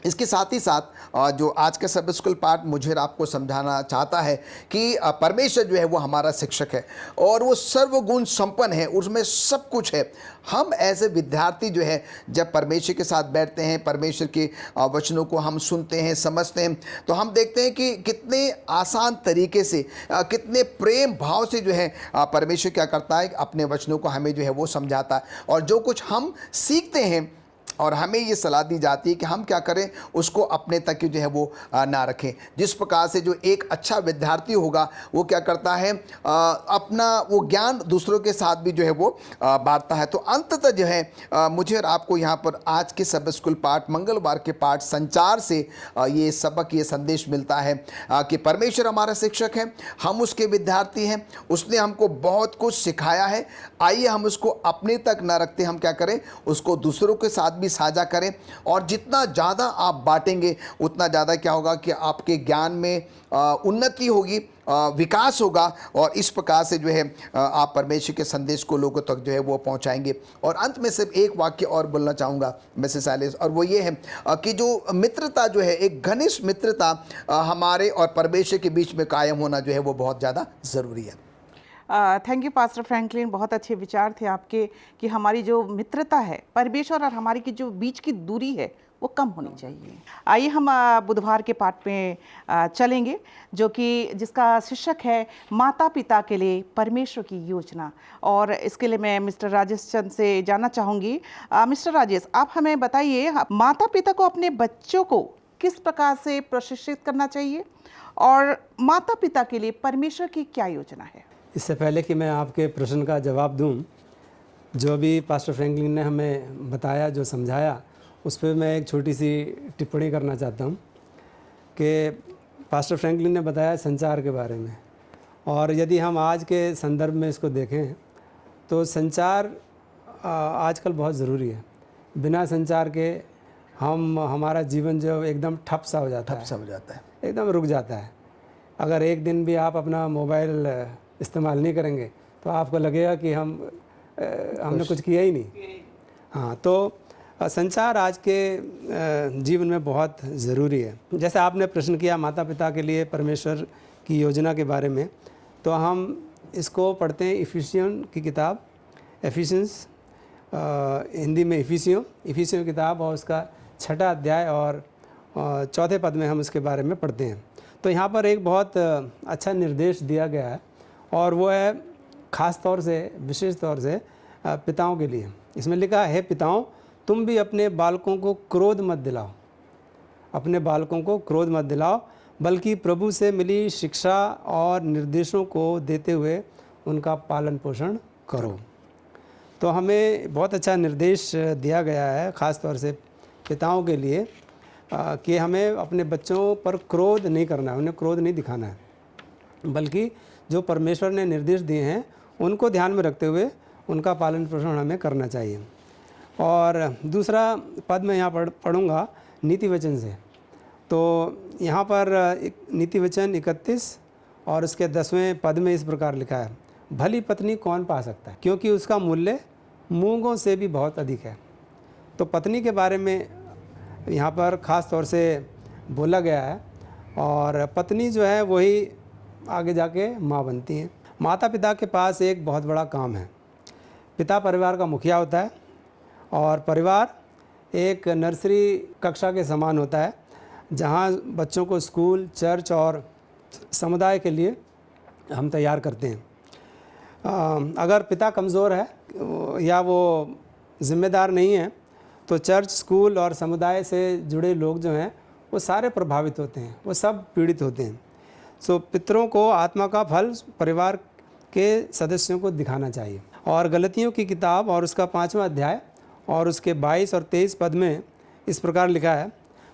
इसके साथ ही साथ जो आज का सब स्कूल पाठ मुझे आपको समझाना चाहता है कि परमेश्वर जो है वो हमारा शिक्षक है और वो सर्वगुण संपन्न है, उसमें सब कुछ है। हम ऐसे विद्यार्थी जो है जब परमेश्वर के साथ बैठते हैं, परमेश्वर के वचनों को हम सुनते हैं, समझते हैं, तो हम देखते हैं कि कितने आसान तरीके से, कितने प्रेम भाव से जो है परमेश्वर क्या करता है, अपने वचनों को हमें जो है वो समझाता है। और जो कुछ हम सीखते हैं और हमें ये सलाह दी जाती है कि हम क्या करें, उसको अपने तक जो है वो ना रखें। जिस प्रकार से जो एक अच्छा विद्यार्थी होगा वो क्या करता है, अपना वो ज्ञान दूसरों के साथ भी जो है वो बांटता है। तो अंततः जो है मुझे और आपको यहाँ पर आज के सब स्कूल पाठ, मंगलवार के पाठ संचार से ये सबक, ये संदेश मिलता है कि परमेश्वर हमारा शिक्षक है, हम उसके विद्यार्थी हैं, उसने हमको बहुत कुछ सिखाया है। आइए हम उसको अपने तक ना रखते, हम क्या करें, उसको दूसरों के साथ भी साझा करें। और जितना ज़्यादा आप बांटेंगे उतना ज़्यादा क्या होगा कि आपके ज्ञान में उन्नति होगी, विकास होगा और इस प्रकार से जो है आप परमेश्वर के संदेश को लोगों तक जो है वो पहुंचाएंगे। और अंत में सिर्फ एक वाक्य और बोलना चाहूँगा मिसेस एलिस, और वो ये है कि जो मित्रता जो है, एक घनिष्ठ मित्रता हमारे और परमेश्वर के बीच में कायम होना जो है वो बहुत ज़्यादा ज़रूरी है। थैंक यू पास्टर फ्रैंकलिन, बहुत अच्छे विचार थे आपके कि हमारी जो मित्रता है परमेश्वर और हमारी की जो बीच की दूरी है वो कम होनी चाहिए। आइए हम बुधवार के पाठ में चलेंगे, जो कि जिसका शीर्षक है माता पिता के लिए परमेश्वर की योजना। और इसके लिए मैं मिस्टर राजेश चंद से जानना चाहूँगी। मिस्टर राजेश, आप हमें बताइए, माता पिता को अपने बच्चों को किस प्रकार से प्रशिक्षित करना चाहिए और माता पिता के लिए परमेश्वर की क्या योजना है? इससे पहले कि मैं आपके प्रश्न का जवाब दूं, जो भी पास्टर फ्रैंकलिन ने हमें बताया, जो समझाया, उस पर मैं एक छोटी सी टिप्पणी करना चाहता हूं कि पास्टर फ्रैंकलिन ने बताया संचार के बारे में। और यदि हम आज के संदर्भ में इसको देखें तो संचार आजकल बहुत ज़रूरी है। बिना संचार के हमारा जीवन जो एकदम ठप सा हो जाता है, एकदम रुक जाता है। अगर एक दिन भी आप अपना मोबाइल इस्तेमाल नहीं करेंगे तो आपको लगेगा कि हमने कुछ किया ही नहीं। हाँ, तो संचार आज के जीवन में बहुत ज़रूरी है। जैसे आपने प्रश्न किया माता पिता के लिए परमेश्वर की योजना के बारे में, तो हम इसको पढ़ते हैं इफिसियन की किताब, एफिशियंस, हिंदी में इफिसियों किताब, और उसका 6वां अध्याय और 4 पद में हम इसके बारे में पढ़ते हैं। तो यहाँ पर एक बहुत अच्छा निर्देश दिया गया है और वो है ख़ास तौर से, विशेष तौर से पिताओं के लिए। इसमें लिखा है, पिताओं तुम भी अपने बालकों को क्रोध मत दिलाओ, अपने बालकों को क्रोध मत दिलाओ, बल्कि प्रभु से मिली शिक्षा और निर्देशों को देते हुए उनका पालन पोषण करो। तो हमें बहुत अच्छा निर्देश दिया गया है, ख़ास तौर से पिताओं के लिए, कि हमें अपने बच्चों पर क्रोध नहीं करना है, उन्हें क्रोध नहीं दिखाना है, बल्कि जो परमेश्वर ने निर्देश दिए हैं उनको ध्यान में रखते हुए उनका पालन पोषण हमें करना चाहिए। और दूसरा पद मैं यहाँ पढ़ूँगा नीति वचन से। तो यहाँ पर एक नीति वचन 31 और उसके 10वें पद में इस प्रकार लिखा है, भली पत्नी कौन पा सकता है, क्योंकि उसका मूल्य मूंगों से भी बहुत अधिक है। तो पत्नी के बारे में यहाँ पर ख़ास तौर से बोला गया है, और पत्नी जो है वही आगे जाके माँ बनती हैं। माता पिता के पास एक बहुत बड़ा काम है। पिता परिवार का मुखिया होता है, और परिवार एक नर्सरी कक्षा के समान होता है, जहाँ बच्चों को स्कूल, चर्च और समुदाय के लिए हम तैयार करते हैं। अगर पिता कमज़ोर है या वो ज़िम्मेदार नहीं है, तो चर्च, स्कूल और समुदाय से जुड़े लोग जो हैं वो सारे प्रभावित होते हैं, वो सब पीड़ित होते हैं। सो पितरों को आत्मा का फल परिवार के सदस्यों को दिखाना चाहिए। और गलतियों की किताब और उसका 5वां अध्याय और उसके 22 और 23 पद में इस प्रकार लिखा है,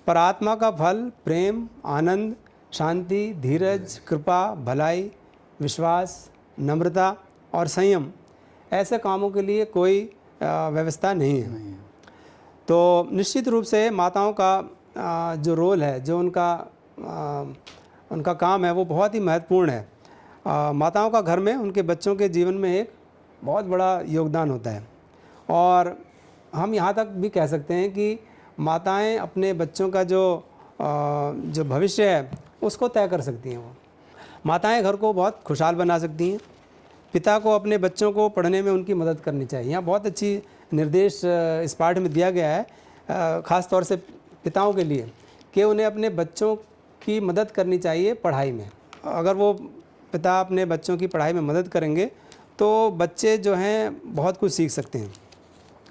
पर आत्मा का फल प्रेम, आनंद, शांति, धीरज, कृपा, भलाई, विश्वास, नम्रता और संयम, ऐसे कामों के लिए कोई व्यवस्था नहीं है। तो निश्चित रूप से माताओं का जो रोल है, जो उनका काम है, वो बहुत ही महत्वपूर्ण है। माताओं का घर में उनके बच्चों के जीवन में एक बहुत बड़ा योगदान होता है, और हम यहाँ तक भी कह सकते हैं कि माताएं अपने बच्चों का जो भविष्य है उसको तय कर सकती हैं। वो माताएं घर को बहुत खुशहाल बना सकती हैं। पिता को अपने बच्चों को पढ़ने में उनकी मदद करनी चाहिए। यहाँ बहुत अच्छी निर्देश इस पाठ में दिया गया है, ख़ास तौर से पिताओं के लिए, कि उन्हें अपने बच्चों की मदद करनी चाहिए पढ़ाई में। अगर वो पिता अपने बच्चों की पढ़ाई में मदद करेंगे तो बच्चे जो हैं बहुत कुछ सीख सकते हैं,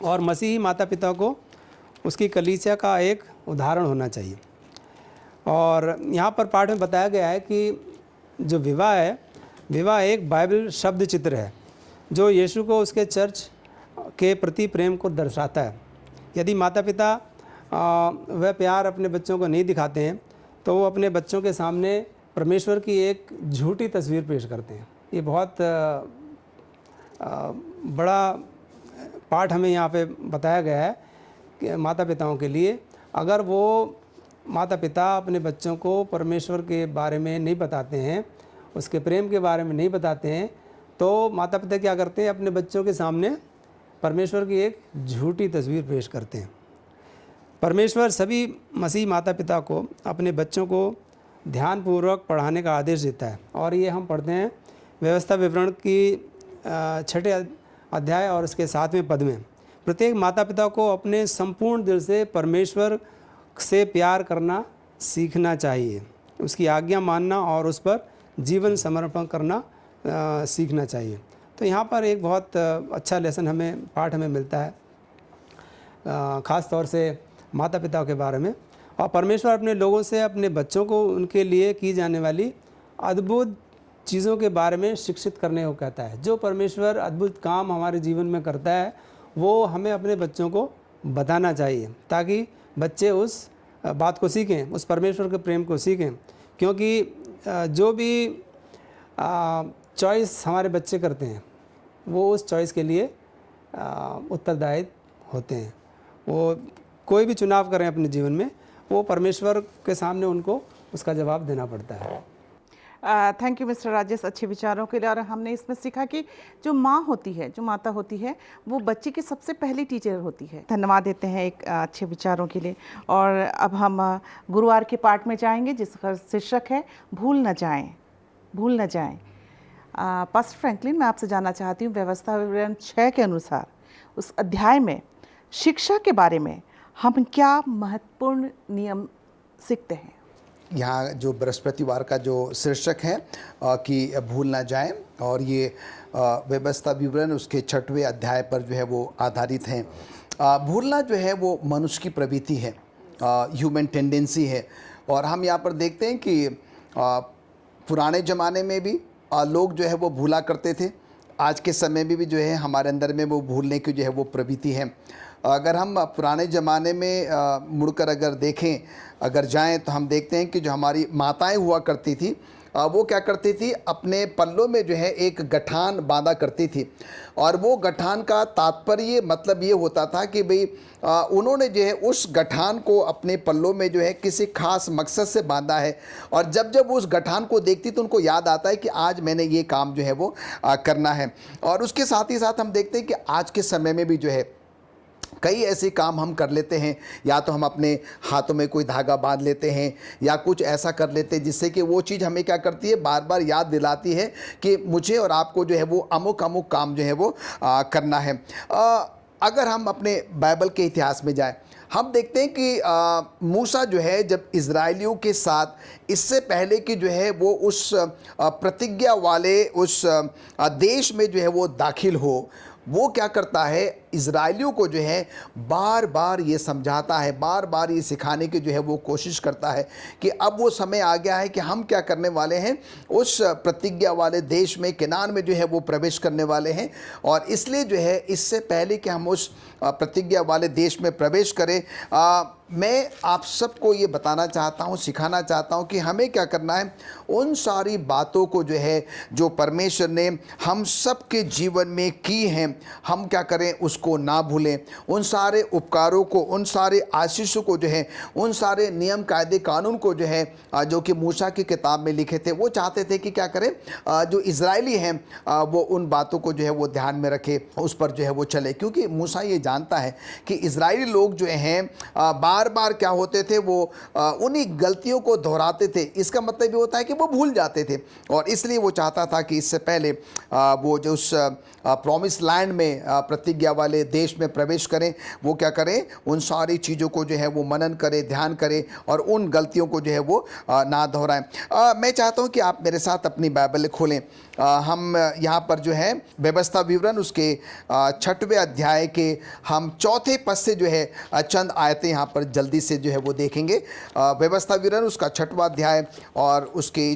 और मसीही माता पिता को उसकी कलीसिया का एक उदाहरण होना चाहिए। और यहाँ पर पाठ में बताया गया है कि जो विवाह है, विवाह एक बाइबल शब्द चित्र है जो यीशु को उसके चर्च के प्रति प्रेम को दर्शाता है। यदि माता पिता वह प्यार अपने बच्चों को नहीं दिखाते हैं तो वो अपने बच्चों के सामने परमेश्वर की एक झूठी तस्वीर पेश करते हैं। ये बहुत बड़ा पाठ हमें यहाँ पे बताया गया है कि माता पिताओं के लिए, अगर वो माता पिता अपने बच्चों को परमेश्वर के बारे में नहीं बताते हैं, उसके प्रेम के बारे में नहीं बताते हैं, तो माता पिता क्या करते हैं, अपने बच्चों के सामने परमेश्वर की एक झूठी तस्वीर पेश करते हैं। परमेश्वर सभी मसीह माता पिता को अपने बच्चों को ध्यानपूर्वक पढ़ाने का आदेश देता है, और ये हम पढ़ते हैं व्यवस्था विवरण की 6 अध्याय और उसके 7वें पद में। प्रत्येक माता पिता को अपने संपूर्ण दिल से परमेश्वर से प्यार करना सीखना चाहिए, उसकी आज्ञा मानना और उस पर जीवन समर्पण करना सीखना चाहिए। तो यहाँ पर एक बहुत अच्छा लेसन पाठ हमें मिलता है, ख़ास तौर से माता पिता के बारे में। और परमेश्वर अपने लोगों से अपने बच्चों को उनके लिए की जाने वाली अद्भुत चीज़ों के बारे में शिक्षित करने को कहता है। जो परमेश्वर अद्भुत काम हमारे जीवन में करता है वो हमें अपने बच्चों को बताना चाहिए, ताकि बच्चे उस बात को सीखें, उस परमेश्वर के प्रेम को सीखें। क्योंकि जो भी चॉइस हमारे बच्चे करते हैं वो उस चॉइस के लिए उत्तरदायी होते हैं। वो कोई भी चुनाव करें अपने जीवन में, वो परमेश्वर के सामने उनको उसका जवाब देना पड़ता है। थैंक यू मिस्टर राजेश, अच्छे विचारों के लिए। और हमने इसमें सीखा कि जो माँ होती है, जो माता होती है, वो बच्चे की सबसे पहली टीचर होती है। धन्यवाद देते हैं एक अच्छे विचारों के लिए। और अब हम गुरुवार के पाठ में जाएंगे जिसका शीर्षक है भूल न जाएं, भूल न जाएं। पास्टर फ्रैंकलिन, मैं आपसे जानना चाहती हूँ, व्यवस्था विवरण 6 के अनुसार उस अध्याय में शिक्षा के बारे में हम क्या महत्वपूर्ण नियम सीखते हैं? यहाँ जो बृहस्पतिवार का जो शीर्षक है कि भूल ना जाएं, और ये व्यवस्था विवरण उसके 6वें अध्याय पर जो है वो आधारित हैं। भूलना जो है वो मनुष्य की प्रवृत्ति है, ह्यूमन टेंडेंसी है। और हम यहाँ पर देखते हैं कि पुराने ज़माने में भी लोग जो है वो भूला करते थे, आज के समय में भी जो है हमारे अंदर में वो भूलने की जो है वो प्रवृत्ति है। अगर हम पुराने ज़माने में मुड़कर अगर देखें, अगर जाएं, तो हम देखते हैं कि जो हमारी माताएं हुआ करती थी वो क्या करती थी, अपने पल्लों में जो है एक गठान बांधा करती थी। और वो गठान का तात्पर्य मतलब ये होता था कि भाई उन्होंने जो है उस गठान को अपने पल्लों में जो है किसी खास मकसद से बांधा है, और जब जब उस गठान को देखती तो उनको याद आता है कि आज मैंने ये काम जो है वो करना है। और उसके साथ ही साथ हम देखते हैं कि आज के समय में भी जो है कई ऐसे काम हम कर लेते हैं, या तो हम अपने हाथों में कोई धागा बांध लेते हैं या कुछ ऐसा कर लेते हैं जिससे कि वो चीज़ हमें क्या करती है, बार बार याद दिलाती है कि मुझे और आपको जो है वो अमुक अमुक काम जो है वो करना है। अगर हम अपने बाइबल के इतिहास में जाएं, हम देखते हैं कि मूसा जो है जब इज़राइलियों के साथ, इससे पहले कि जो है वो उस प्रतिज्ञा वाले उस देश में जो है वो दाखिल हो, वो क्या करता है, इज़राइलियों को जो है बार बार ये समझाता है, बार बार ये सिखाने की जो है वो कोशिश करता है कि अब वो समय आ गया है कि हम क्या करने वाले हैं, उस प्रतिज्ञा वाले देश में, केनान में जो है वो प्रवेश करने वाले हैं। और इसलिए जो है इससे पहले कि हम उस प्रतिज्ञा वाले देश में प्रवेश करें, मैं आप सबको ये बताना चाहता हूँ, सिखाना चाहता हूँ कि हमें क्या करना है, उन सारी बातों को जो है जो परमेश्वर ने हम सब के जीवन में की हैं, हम क्या करें उसको ना भूलें। उन सारे उपकारों को, उन सारे आशीषों को जो है, उन सारे नियम कायदे कानून को जो है जो कि मूसा की किताब में लिखे थे, वो चाहते थे कि क्या करें, जो इज़राइली हैं वो उन बातों को जो है वो ध्यान में रखे, उस पर जो है वो चले। क्योंकि मूसा ये जानता है कि इज़राइली लोग जो हैं बार बार क्या होते थे, वो उन्हीं गलतियों को दोहराते थे। इसका मतलब ये होता है कि वो भूल जाते थे, और इसलिए वो चाहता था कि इससे पहले वो जो उस प्रॉमिस लैंड में प्रतिज्ञा वाले देश में प्रवेश करें, वो क्या करें, उन सारी चीज़ों को जो है वो मनन करें, ध्यान करें, और उन गलतियों को जो है वो ना दोहराएं। मैं चाहता हूं कि आप मेरे साथ अपनी बाइबल खोलें। हम यहाँ पर जो है व्यवस्था विवरण उसके 6वें अध्याय के हम 4थे पद से जो है चंद आयतें यहाँ पर जल्दी से जो है वो देखेंगे। व्यवस्था विवरण उसका 6वां अध्याय और उसके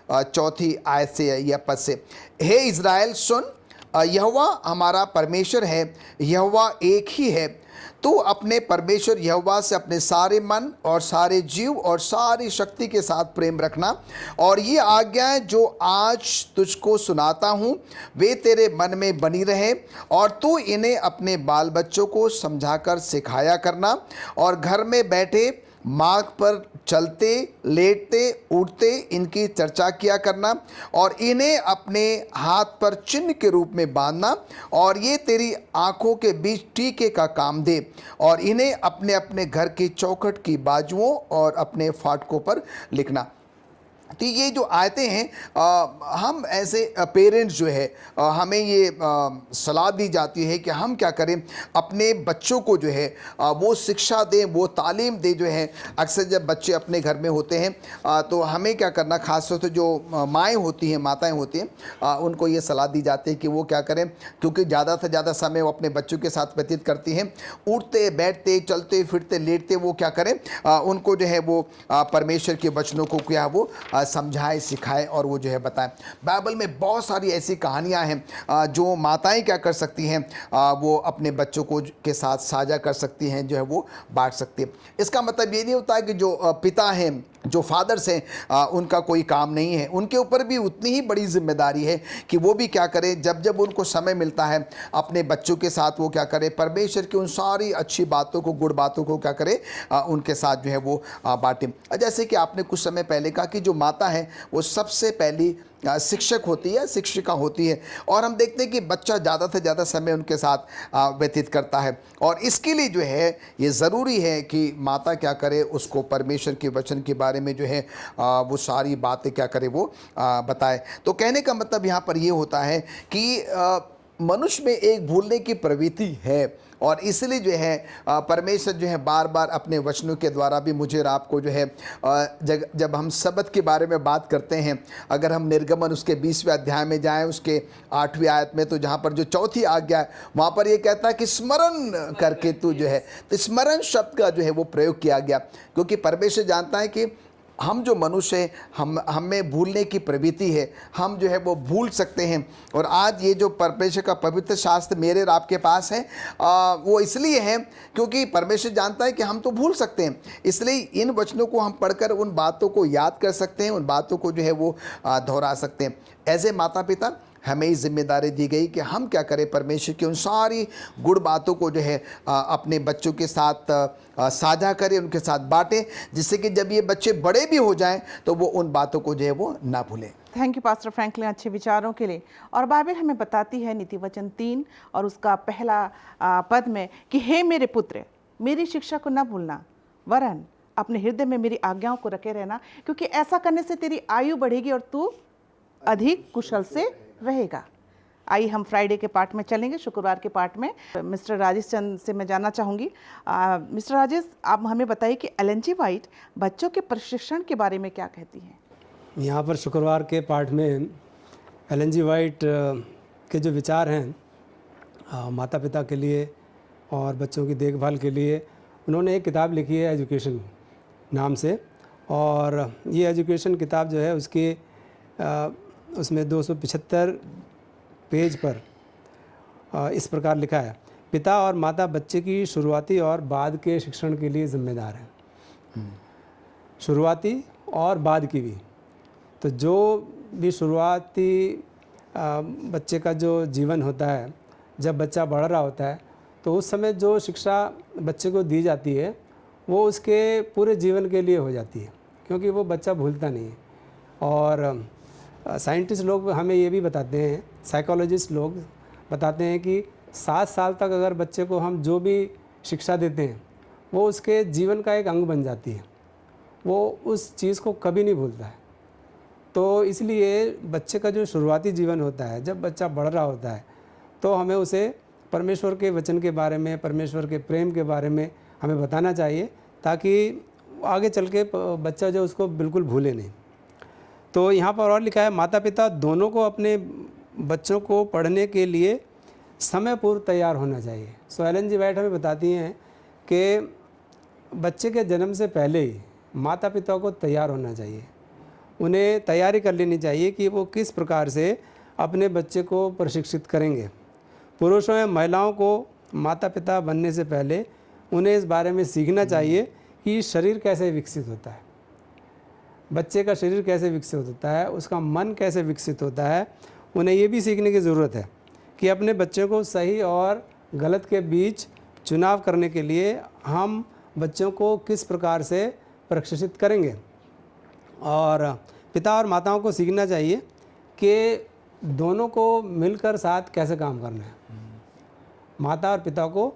4थी आयत से या पद से, हे इज़राइल सुन, यहोवा हमारा परमेश्वर है, यहोवा एक ही है। तू अपने परमेश्वर यहोवा से अपने सारे मन और सारे जीव और सारी शक्ति के साथ प्रेम रखना, और ये आज्ञाएं जो आज तुझको सुनाता हूँ वे तेरे मन में बनी रहे, और तू इन्हें अपने बाल बच्चों को समझाकर सिखाया करना, और घर में बैठे मार्ग पर चलते लेटते उठते इनकी चर्चा किया करना, और इन्हें अपने हाथ पर चिन्ह के रूप में बांधना, और ये तेरी आंखों के बीच टीके का काम दे, और इन्हें अपने अपने घर की चौखट की बाजुओं और अपने फाटकों पर लिखना। तो ये जो आयतें हैं, हम ऐसे पेरेंट्स जो है हमें ये सलाह दी जाती है कि हम क्या करें, अपने बच्चों को जो है वो शिक्षा दें, वो तालीम दें। जो है अक्सर जब बच्चे अपने घर में होते हैं तो हमें क्या करना, खास तौर से जो माएँ होती हैं, माताएँ होती हैं, उनको ये सलाह दी जाती है कि वो क्या करें, क्योंकि ज़्यादा से ज़्यादा समय वो अपने बच्चों के साथ व्यतीत करती हैं, उठते बैठते चलते फिरते लेटते वो क्या करें, उनको जो है वो परमेश्वर के वचनों को क्या वो समझाए सिखाए और वो जो है बताएं। बाइबल में बहुत सारी ऐसी कहानियां हैं जो माताएं क्या कर सकती हैं, वो अपने बच्चों को के साथ साझा कर सकती हैं, जो है वो बांट सकती है। इसका मतलब ये नहीं होता है कि जो पिता हैं, जो फादर्स हैं, उनका कोई काम नहीं है। उनके ऊपर भी उतनी ही बड़ी जिम्मेदारी है कि वो भी क्या करें, जब जब उनको समय मिलता है अपने बच्चों के साथ वो क्या करें, परमेश्वर की उन सारी अच्छी बातों को, गुड बातों को क्या करें, उनके साथ जो है वो बांटें। जैसे कि आपने कुछ समय पहले कहा कि जो माता है वो सबसे पहली शिक्षक होती है, शिक्षिका होती है, और हम देखते हैं कि बच्चा ज़्यादा से ज़्यादा समय उनके साथ व्यतीत करता है, और इसके लिए जो है ये ज़रूरी है कि माता क्या करे, उसको परमेश्वर के वचन के बारे में जो है वो सारी बातें क्या करे, वो बताए। तो कहने का मतलब यहाँ पर ये होता है कि मनुष्य में एक भूलने की प्रवृत्ति है, और इसलिए जो है परमेश्वर जो है बार बार अपने वचनों के द्वारा भी मुझे और आपको जो है जब हम सबत के बारे में बात करते हैं, अगर हम निर्गमन उसके 20वें अध्याय में जाएं, उसके 8वीं आयत में, तो जहाँ पर जो 4थी आज्ञा है वहाँ पर ये कहता है कि स्मरण करके तू जो है, तो स्मरण शब्द का जो है वो प्रयोग किया गया, क्योंकि परमेश्वर जानता है कि हम जो मनुष्य हैं, हम में भूलने की प्रवृत्ति है, हम जो है वो भूल सकते हैं। और आज ये जो परमेश्वर का पवित्र शास्त्र मेरे और आपके पास है, वो इसलिए है क्योंकि परमेश्वर जानता है कि हम तो भूल सकते हैं। इसलिए इन वचनों को हम पढ़कर उन बातों को याद कर सकते हैं, उन बातों को जो है वो दोहरा सकते हैं। एज ए माता पिता हमें ये जिम्मेदारी दी गई कि हम क्या करें, परमेश्वर की उन सारी गुड़ बातों को जो है अपने बच्चों के साथ साझा करें, उनके साथ बांटें, जिससे कि जब ये बच्चे बड़े भी हो जाएं तो वो उन बातों को जो है वो ना भूलें। थैंक यू पास्टर फ्रैंकलिन अच्छे विचारों के लिए। और बाइबल हमें बताती है नीति वचन 3 और उसका पहला पद में कि हे मेरे पुत्र, मेरी शिक्षा को न भूलना, वरन अपने हृदय में मेरी आज्ञाओं को रखे रहना, क्योंकि ऐसा करने से तेरी आयु बढ़ेगी और तू अधिक कुशल से रहेगा। आइए हम फ्राइडे के पार्ट में चलेंगे, शुक्रवार के पार्ट में मिस्टर राजेश चंद से मैं जानना चाहूँगी। मिस्टर राजेश, आप हमें बताइए कि एलन जी वाइट बच्चों के प्रशिक्षण के बारे में क्या कहती हैं। यहाँ पर शुक्रवार के पार्ट में एलन जी वाइट के जो विचार हैं माता पिता के लिए और बच्चों की देखभाल के लिए, उन्होंने एक किताब लिखी है एजुकेशन नाम से। और ये एजुकेशन किताब जो है उसकी उसमें 275 पेज पर इस प्रकार लिखा है, पिता और माता बच्चे की शुरुआती और बाद के शिक्षण के लिए जिम्मेदार हैं। शुरुआती और बाद की भी। तो जो भी शुरुआती बच्चे का जो जीवन होता है, जब बच्चा बढ़ रहा होता है, तो उस समय जो शिक्षा बच्चे को दी जाती है वो उसके पूरे जीवन के लिए हो जाती है, क्योंकि वो बच्चा भूलता नहीं है। और साइंटिस्ट लोग हमें ये भी बताते हैं, साइकोलॉजिस्ट लोग बताते हैं कि 7 साल तक अगर बच्चे को हम जो भी शिक्षा देते हैं वो उसके जीवन का एक अंग बन जाती है, वो उस चीज़ को कभी नहीं भूलता है। तो इसलिए बच्चे का जो शुरुआती जीवन होता है, जब बच्चा बढ़ रहा होता है, तो हमें उसे परमेश्वर के वचन के बारे में, परमेश्वर के प्रेम के बारे में हमें बताना चाहिए, ताकि आगे चल के बच्चा जो उसको बिल्कुल भूले नहीं। तो यहाँ पर और लिखा है, माता पिता दोनों को अपने बच्चों को पढ़ने के लिए समय पूर्व तैयार होना चाहिए। सो एलन जी वाइट हमें बताती हैं कि बच्चे के जन्म से पहले ही माता पिता को तैयार होना चाहिए, उन्हें तैयारी कर लेनी चाहिए कि वो किस प्रकार से अपने बच्चे को प्रशिक्षित करेंगे। पुरुषों या महिलाओं को माता पिता बनने से पहले उन्हें इस बारे में सीखना चाहिए कि शरीर कैसे विकसित होता है, बच्चे का शरीर कैसे विकसित होता है, उसका मन कैसे विकसित होता है। उन्हें ये भी सीखने की ज़रूरत है कि अपने बच्चे को सही और गलत के बीच चुनाव करने के लिए हम बच्चों को किस प्रकार से प्रशिक्षित करेंगे। और पिता और माताओं को सीखना चाहिए कि दोनों को मिलकर साथ कैसे काम करना है। माता और पिता को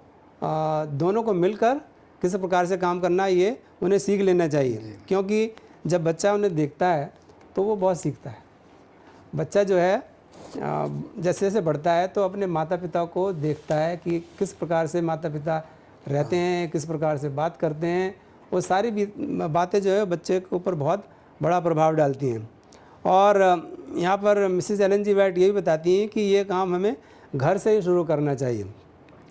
दोनों को मिलकर किस प्रकार से काम करना है, ये उन्हें सीख लेना चाहिए, क्योंकि जब बच्चा उन्हें देखता है तो वो बहुत सीखता है। बच्चा जो है जैसे जैसे बढ़ता है तो अपने माता पिता को देखता है कि किस प्रकार से माता पिता रहते हैं, किस प्रकार से बात करते हैं। वो सारी बातें जो है बच्चे के ऊपर बहुत बड़ा प्रभाव डालती हैं। और यहाँ पर मिसेस एलन जी वाइट ये भी बताती हैं कि ये काम हमें घर से ही शुरू करना चाहिए।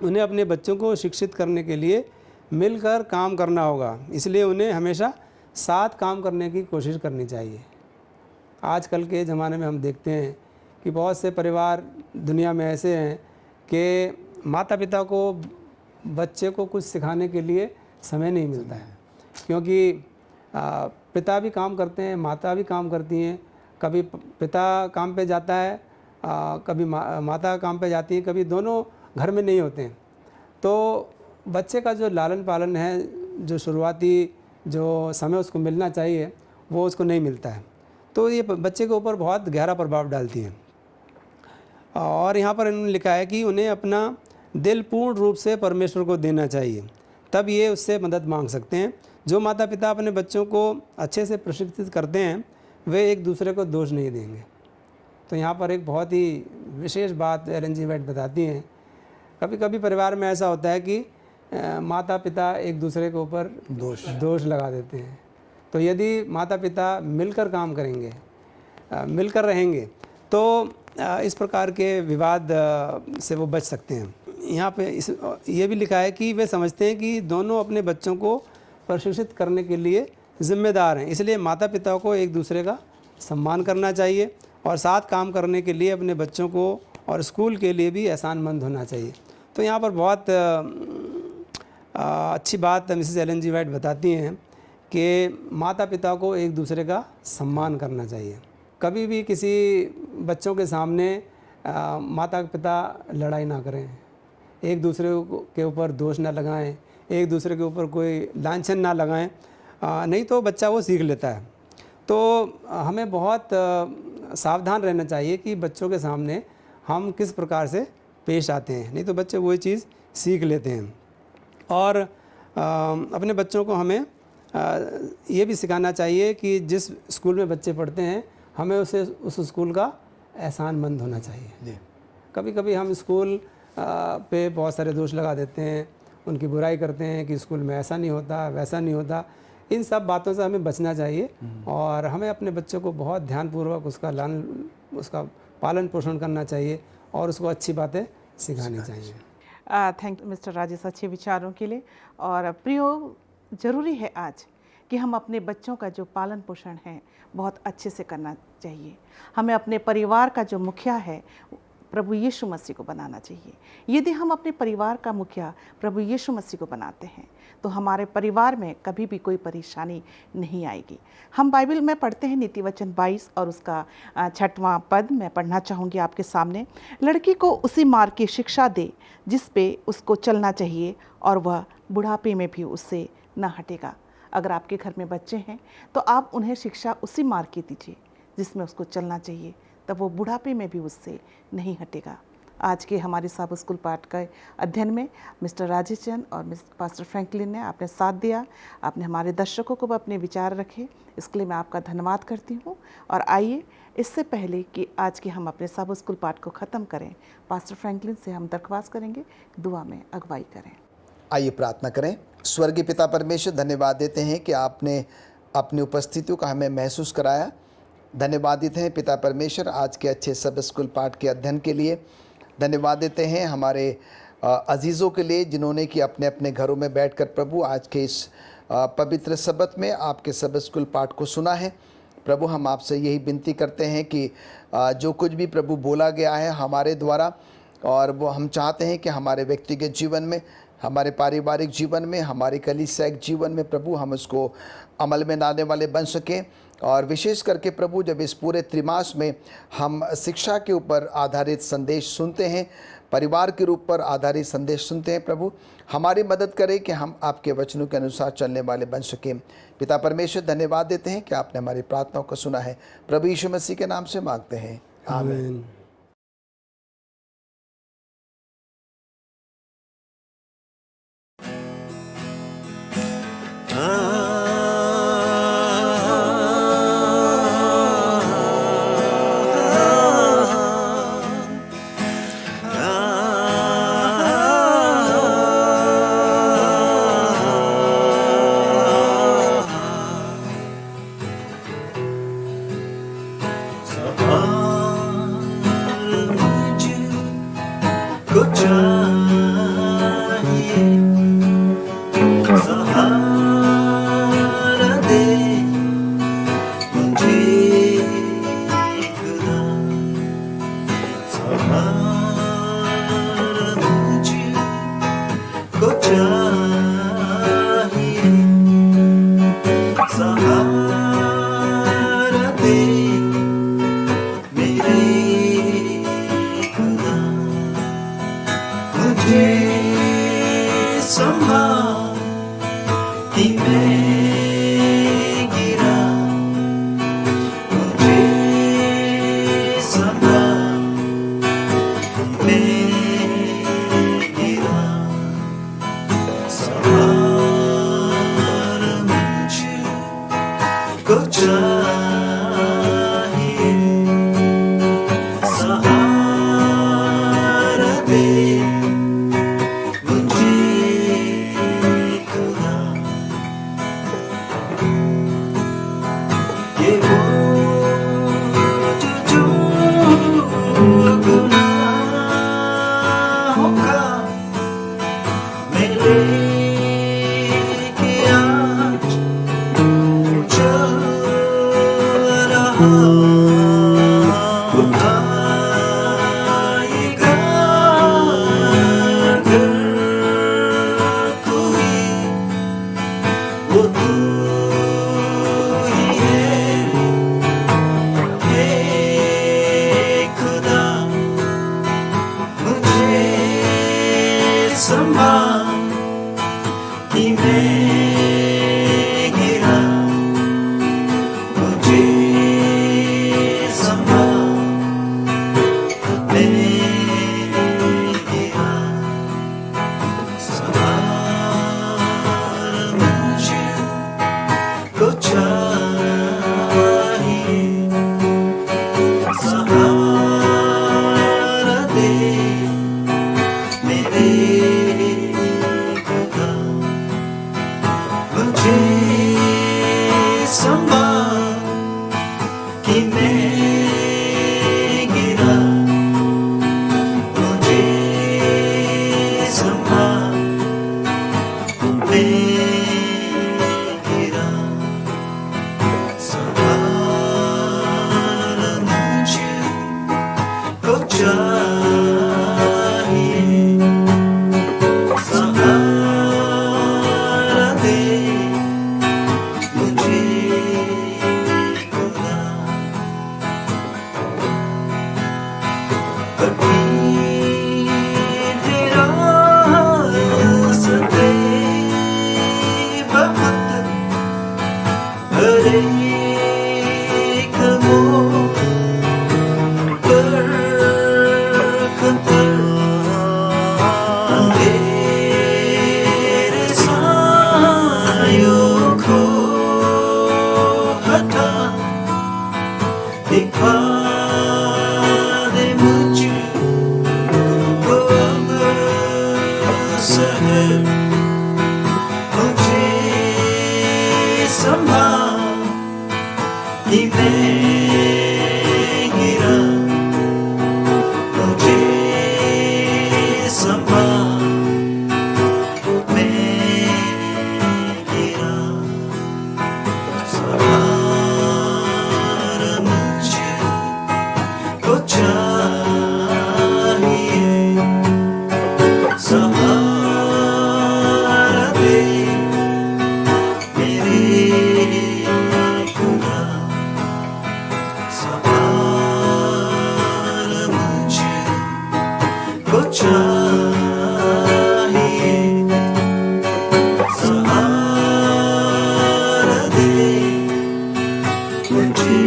उन्हें अपने बच्चों को शिक्षित करने के लिए मिलकर काम करना होगा, इसलिए उन्हें हमेशा साथ काम करने की कोशिश करनी चाहिए। आजकल के ज़माने में हम देखते हैं कि बहुत से परिवार दुनिया में ऐसे हैं कि माता पिता को बच्चे को कुछ सिखाने के लिए समय नहीं मिलता है, क्योंकि पिता भी काम करते हैं, माता भी काम करती हैं। कभी पिता काम पे जाता है, कभी माता काम पे जाती है, कभी दोनों घर में नहीं होते हैं। तो बच्चे का जो लालन पालन है, जो शुरुआती जो समय उसको मिलना चाहिए, वो उसको नहीं मिलता है। तो ये बच्चे के ऊपर बहुत गहरा प्रभाव डालती है। और यहाँ पर इन्होंने लिखा है कि उन्हें अपना दिल पूर्ण रूप से परमेश्वर को देना चाहिए, तब ये उससे मदद मांग सकते हैं। जो माता पिता अपने बच्चों को अच्छे से प्रशिक्षित करते हैं वे एक दूसरे को दोष नहीं देंगे। तो यहाँ पर एक बहुत ही विशेष बात एलन जी वाइट बताती हैं। कभी कभी परिवार में ऐसा होता है कि माता पिता एक दूसरे के ऊपर दोष लगा देते हैं। तो यदि माता पिता मिलकर काम करेंगे, मिलकर रहेंगे, तो इस प्रकार के विवाद से वो बच सकते हैं। यहाँ पे ये भी लिखा है कि वे समझते हैं कि दोनों अपने बच्चों को प्रशिक्षित करने के लिए जिम्मेदार हैं। इसलिए माता पिता को एक दूसरे का सम्मान करना चाहिए और साथ काम करने के लिए अपने बच्चों को और स्कूल के लिए भी एहसानमंद होना चाहिए। तो यहाँ पर बहुत अच्छी बात मिसेस एलन जी वाइट बताती हैं कि माता पिता को एक दूसरे का सम्मान करना चाहिए। कभी भी किसी बच्चों के सामने माता पिता लड़ाई ना करें, एक दूसरे के ऊपर दोष ना लगाएं, एक दूसरे के ऊपर कोई लांछन ना लगाएं, नहीं तो बच्चा वो सीख लेता है। तो हमें बहुत सावधान रहना चाहिए कि बच्चों के सामने हम किस प्रकार से पेश आते हैं, नहीं तो बच्चे वही चीज़ सीख लेते हैं। और अपने बच्चों को हमें ये भी सिखाना चाहिए कि जिस स्कूल में बच्चे पढ़ते हैं हमें उस स्कूल का एहसानमंद होना चाहिए। कभी कभी हम स्कूल पे बहुत सारे दोष लगा देते हैं, उनकी बुराई करते हैं कि स्कूल में ऐसा नहीं होता, वैसा नहीं होता। इन सब बातों से हमें बचना चाहिए और हमें अपने बच्चों को बहुत ध्यानपूर्वक उसका पालन पोषण करना चाहिए और उसको अच्छी बातें सिखानी चाहिए। थैंक यू मिस्टर राजेश अच्छे विचारों के लिए। और प्रियो, ज़रूरी है आज कि हम अपने बच्चों का जो पालन पोषण है बहुत अच्छे से करना चाहिए। हमें अपने परिवार का जो मुखिया है प्रभु यीशु मसीह को बनाना चाहिए। यदि हम अपने परिवार का मुखिया प्रभु यीशु मसीह को बनाते हैं तो हमारे परिवार में कभी भी कोई परेशानी नहीं आएगी। हम बाइबल में पढ़ते हैं नीति वचन 22 और उसका 6वां पद मैं पढ़ना चाहूँगी आपके सामने। लड़की को उसी मार्ग की शिक्षा दे जिस पे उसको चलना चाहिए और वह बुढ़ापे में भी उससे न हटेगा। अगर आपके घर में बच्चे हैं तो आप उन्हें शिक्षा उसी मार्ग की दीजिए जिसमें उसको चलना चाहिए, तब वो बुढ़ापे में भी उससे नहीं हटेगा। आज के हमारे सब स्कूल पाठ के अध्ययन में मिस्टर राजेश चंद और मिस्टर पास्टर फ्रैंकलिन ने आपने साथ दिया। आपने हमारे दर्शकों को भी अपने विचार रखे, इसके लिए मैं आपका धन्यवाद करती हूँ। और आइए, इससे पहले कि आज के हम अपने सब स्कूल पाठ को ख़त्म करें, पास्टर फ्रैंकलिन से हम दरख्वास्त करेंगे दुआ में अगुवाई करें। आइए प्रार्थना करें। स्वर्गीय पिता परमेश्वर, धन्यवाद देते हैं कि आपने अपनी उपस्थिति का हमें महसूस कराया। धन्यवाद देते हैं पिता परमेश्वर आज के अच्छे सब स्कूल पाठ के अध्ययन के लिए। धन्यवाद देते हैं हमारे अजीज़ों के लिए जिन्होंने कि अपने अपने घरों में बैठकर प्रभु आज के इस पवित्र सबत में आपके सब स्कूल पाठ को सुना है। प्रभु, हम आपसे यही विनती करते हैं कि जो कुछ भी प्रभु बोला गया है हमारे द्वारा, और वो हम चाहते हैं कि हमारे व्यक्तिगत जीवन में, हमारे पारिवारिक जीवन में, हमारे कलीसिया जीवन में प्रभु हम उसको अमल में लाने वाले बन सकें। और विशेष करके प्रभु, जब इस पूरे त्रिमास में हम शिक्षा के ऊपर आधारित संदेश सुनते हैं, परिवार के रूप पर आधारित संदेश सुनते हैं, प्रभु हमारी मदद करें कि हम आपके वचनों के अनुसार चलने वाले बन सकें। पिता परमेश्वर, धन्यवाद देते हैं कि आपने हमारी प्रार्थनाओं को सुना है। प्रभु यीशु मसीह के नाम से मांगते हैं, आमीन। उठाएगा अगर कोई, वो तू ही है। हे खुदा मुझे संभाल कि मैं गिरा, मुझे संभाल मैं गिरा, संभाल मुझको चाहिए, सहारा दे मेरे खुदा, मुझे संभाल कि मैं गिरा, मुझे संभाल मैं गिरा, संभाल मुझको चाहिए, सहारा दे मुझे खुदा। तेरा सदैव बहुत हरेक मोड़ पर खतर, तेरे सायों को हटा, दिखा दे मुझको अब शहर, मुझे संभाल कि मैं गिरा, मुझे संभाल मैं गिरा, सहारा मुझको चाहिए, सहारा दे मेरे खुदा, सहारा मुझको चाहिए, सहारा दे मुझे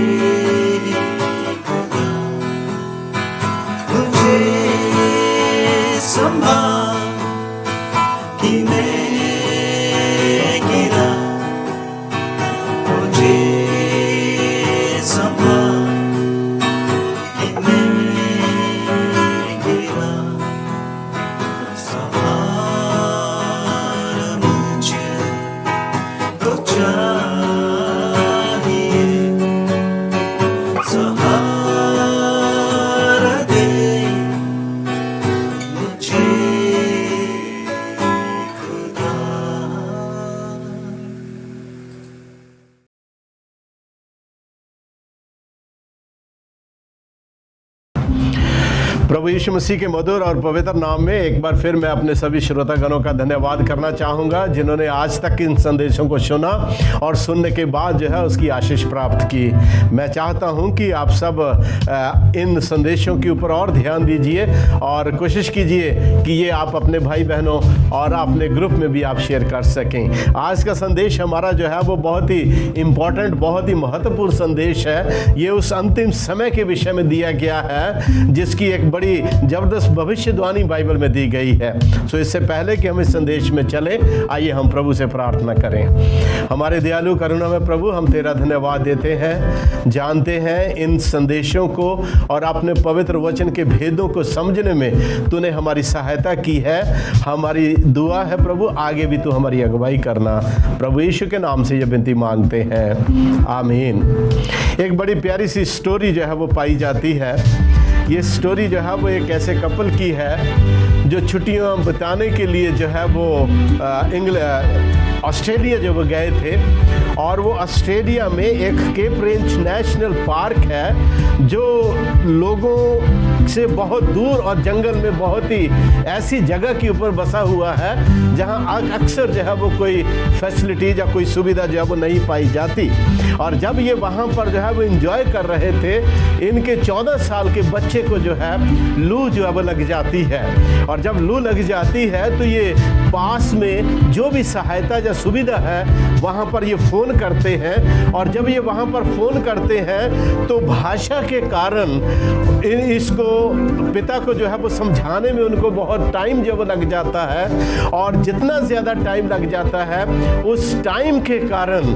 खुदा, मुझे संभाल कि मैं गिरा, मुझे संभाल कि मैं गिरा, सहारा मुझको चाहिए, सहारा दे मुझे खुदा। प्रभु यीशु मसीह के मधुर और पवित्र नाम में एक बार फिर मैं अपने सभी श्रोतागणों का धन्यवाद करना चाहूँगा जिन्होंने आज तक इन संदेशों को सुना और सुनने के बाद जो है उसकी आशीष प्राप्त की। मैं चाहता हूँ कि आप सब इन संदेशों के ऊपर और ध्यान दीजिए और कोशिश कीजिए कि ये आप अपने भाई बहनों और अपने ग्रुप में भी आप शेयर कर सकें। आज का संदेश हमारा जो है वो बहुत ही इम्पोर्टेंट, बहुत ही महत्वपूर्ण संदेश है। ये उस अंतिम समय के विषय में दिया गया है जिसकी एक बड़ी जबरदस्त भविष्यवाणी बाइबल में दी गई है। सो इससे पहले कि हम इस संदेश में चलें, आइए हम प्रभु से प्रार्थना करें। हमारे दयालु करुणा में प्रभु, हम तेरा धन्यवाद देते हैं। जानते हैं इन संदेशों को और अपने पवित्र वचन के भेदों को समझने में तूने हमारी सहायता की है। हमारी दुआ है प्रभु, आगे भी तू हमारी अगुवाई करना। प्रभु यीशु के नाम से ये विनती मांगते हैं, आमीन। एक बड़ी प्यारी सी स्टोरी जो है वो पाई जाती है। ये स्टोरी जो है वो एक ऐसे कपल की है जो छुट्टियां बिताने के लिए जो है वो ऑस्ट्रेलिया जब वो गए थे, और वो ऑस्ट्रेलिया में एक केप रेंज नेशनल पार्क है जो लोगों से बहुत दूर और जंगल में बहुत ही ऐसी जगह के ऊपर बसा हुआ है जहां अक्सर जो है वो कोई फैसिलिटीज या कोई सुविधा जो है वो नहीं पाई जाती। और जब ये वहाँ पर जो है वो इंजॉय कर रहे थे, इनके 14 साल के बच्चे को जो है लू जो है वो लग जाती है। और जब लू लग जाती है तो ये पास में जो भी सहायता या सुविधा है वहाँ पर ये फ़ोन करते हैं। और जब ये वहाँ पर फ़ोन करते हैं तो भाषा के कारण इसको पिता को जो है वो समझाने में उनको बहुत टाइम जो वो लग जाता है। और जितना ज़्यादा टाइम लग जाता है उस टाइम के कारण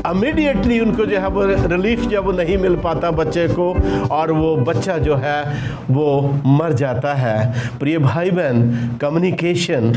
इमीडिएटली उनको जो है वो रिलीफ जो वो नहीं मिल पाता बच्चे को, और वो बच्चा जो है वो मर जाता है। प्रिय भाई बहन, कम्युनिकेशन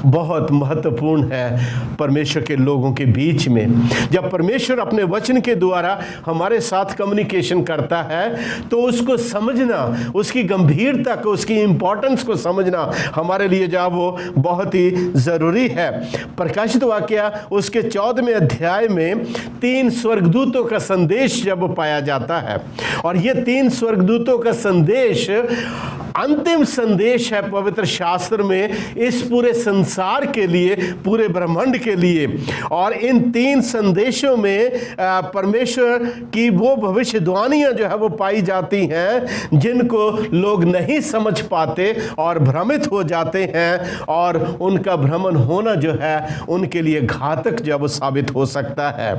बहुत महत्वपूर्ण है परमेश्वर के लोगों के बीच में। जब परमेश्वर अपने वचन के द्वारा हमारे साथ कम्युनिकेशन करता है तो उसको समझना, उसकी गंभीरता को, उसकी इंपॉर्टेंस को समझना हमारे लिए जो वो बहुत ही ज़रूरी है। प्रकाशित वाक्य उसके 14वें अध्याय में 3 स्वर्गदूतों का संदेश जब पाया जाता है, और ये 3 स्वर्गदूतों का संदेश अंतिम संदेश है पवित्र शास्त्र में इस पूरे संसार के लिए, पूरे ब्रह्मांड के लिए। और इन 3 संदेशों में परमेश्वर की वो भविष्यवाणियां जो है वो पाई जाती हैं जिनको लोग नहीं समझ पाते और भ्रमित हो जाते हैं, और उनका भ्रमण होना जो है उनके लिए घातक जो है वो साबित हो सकता है।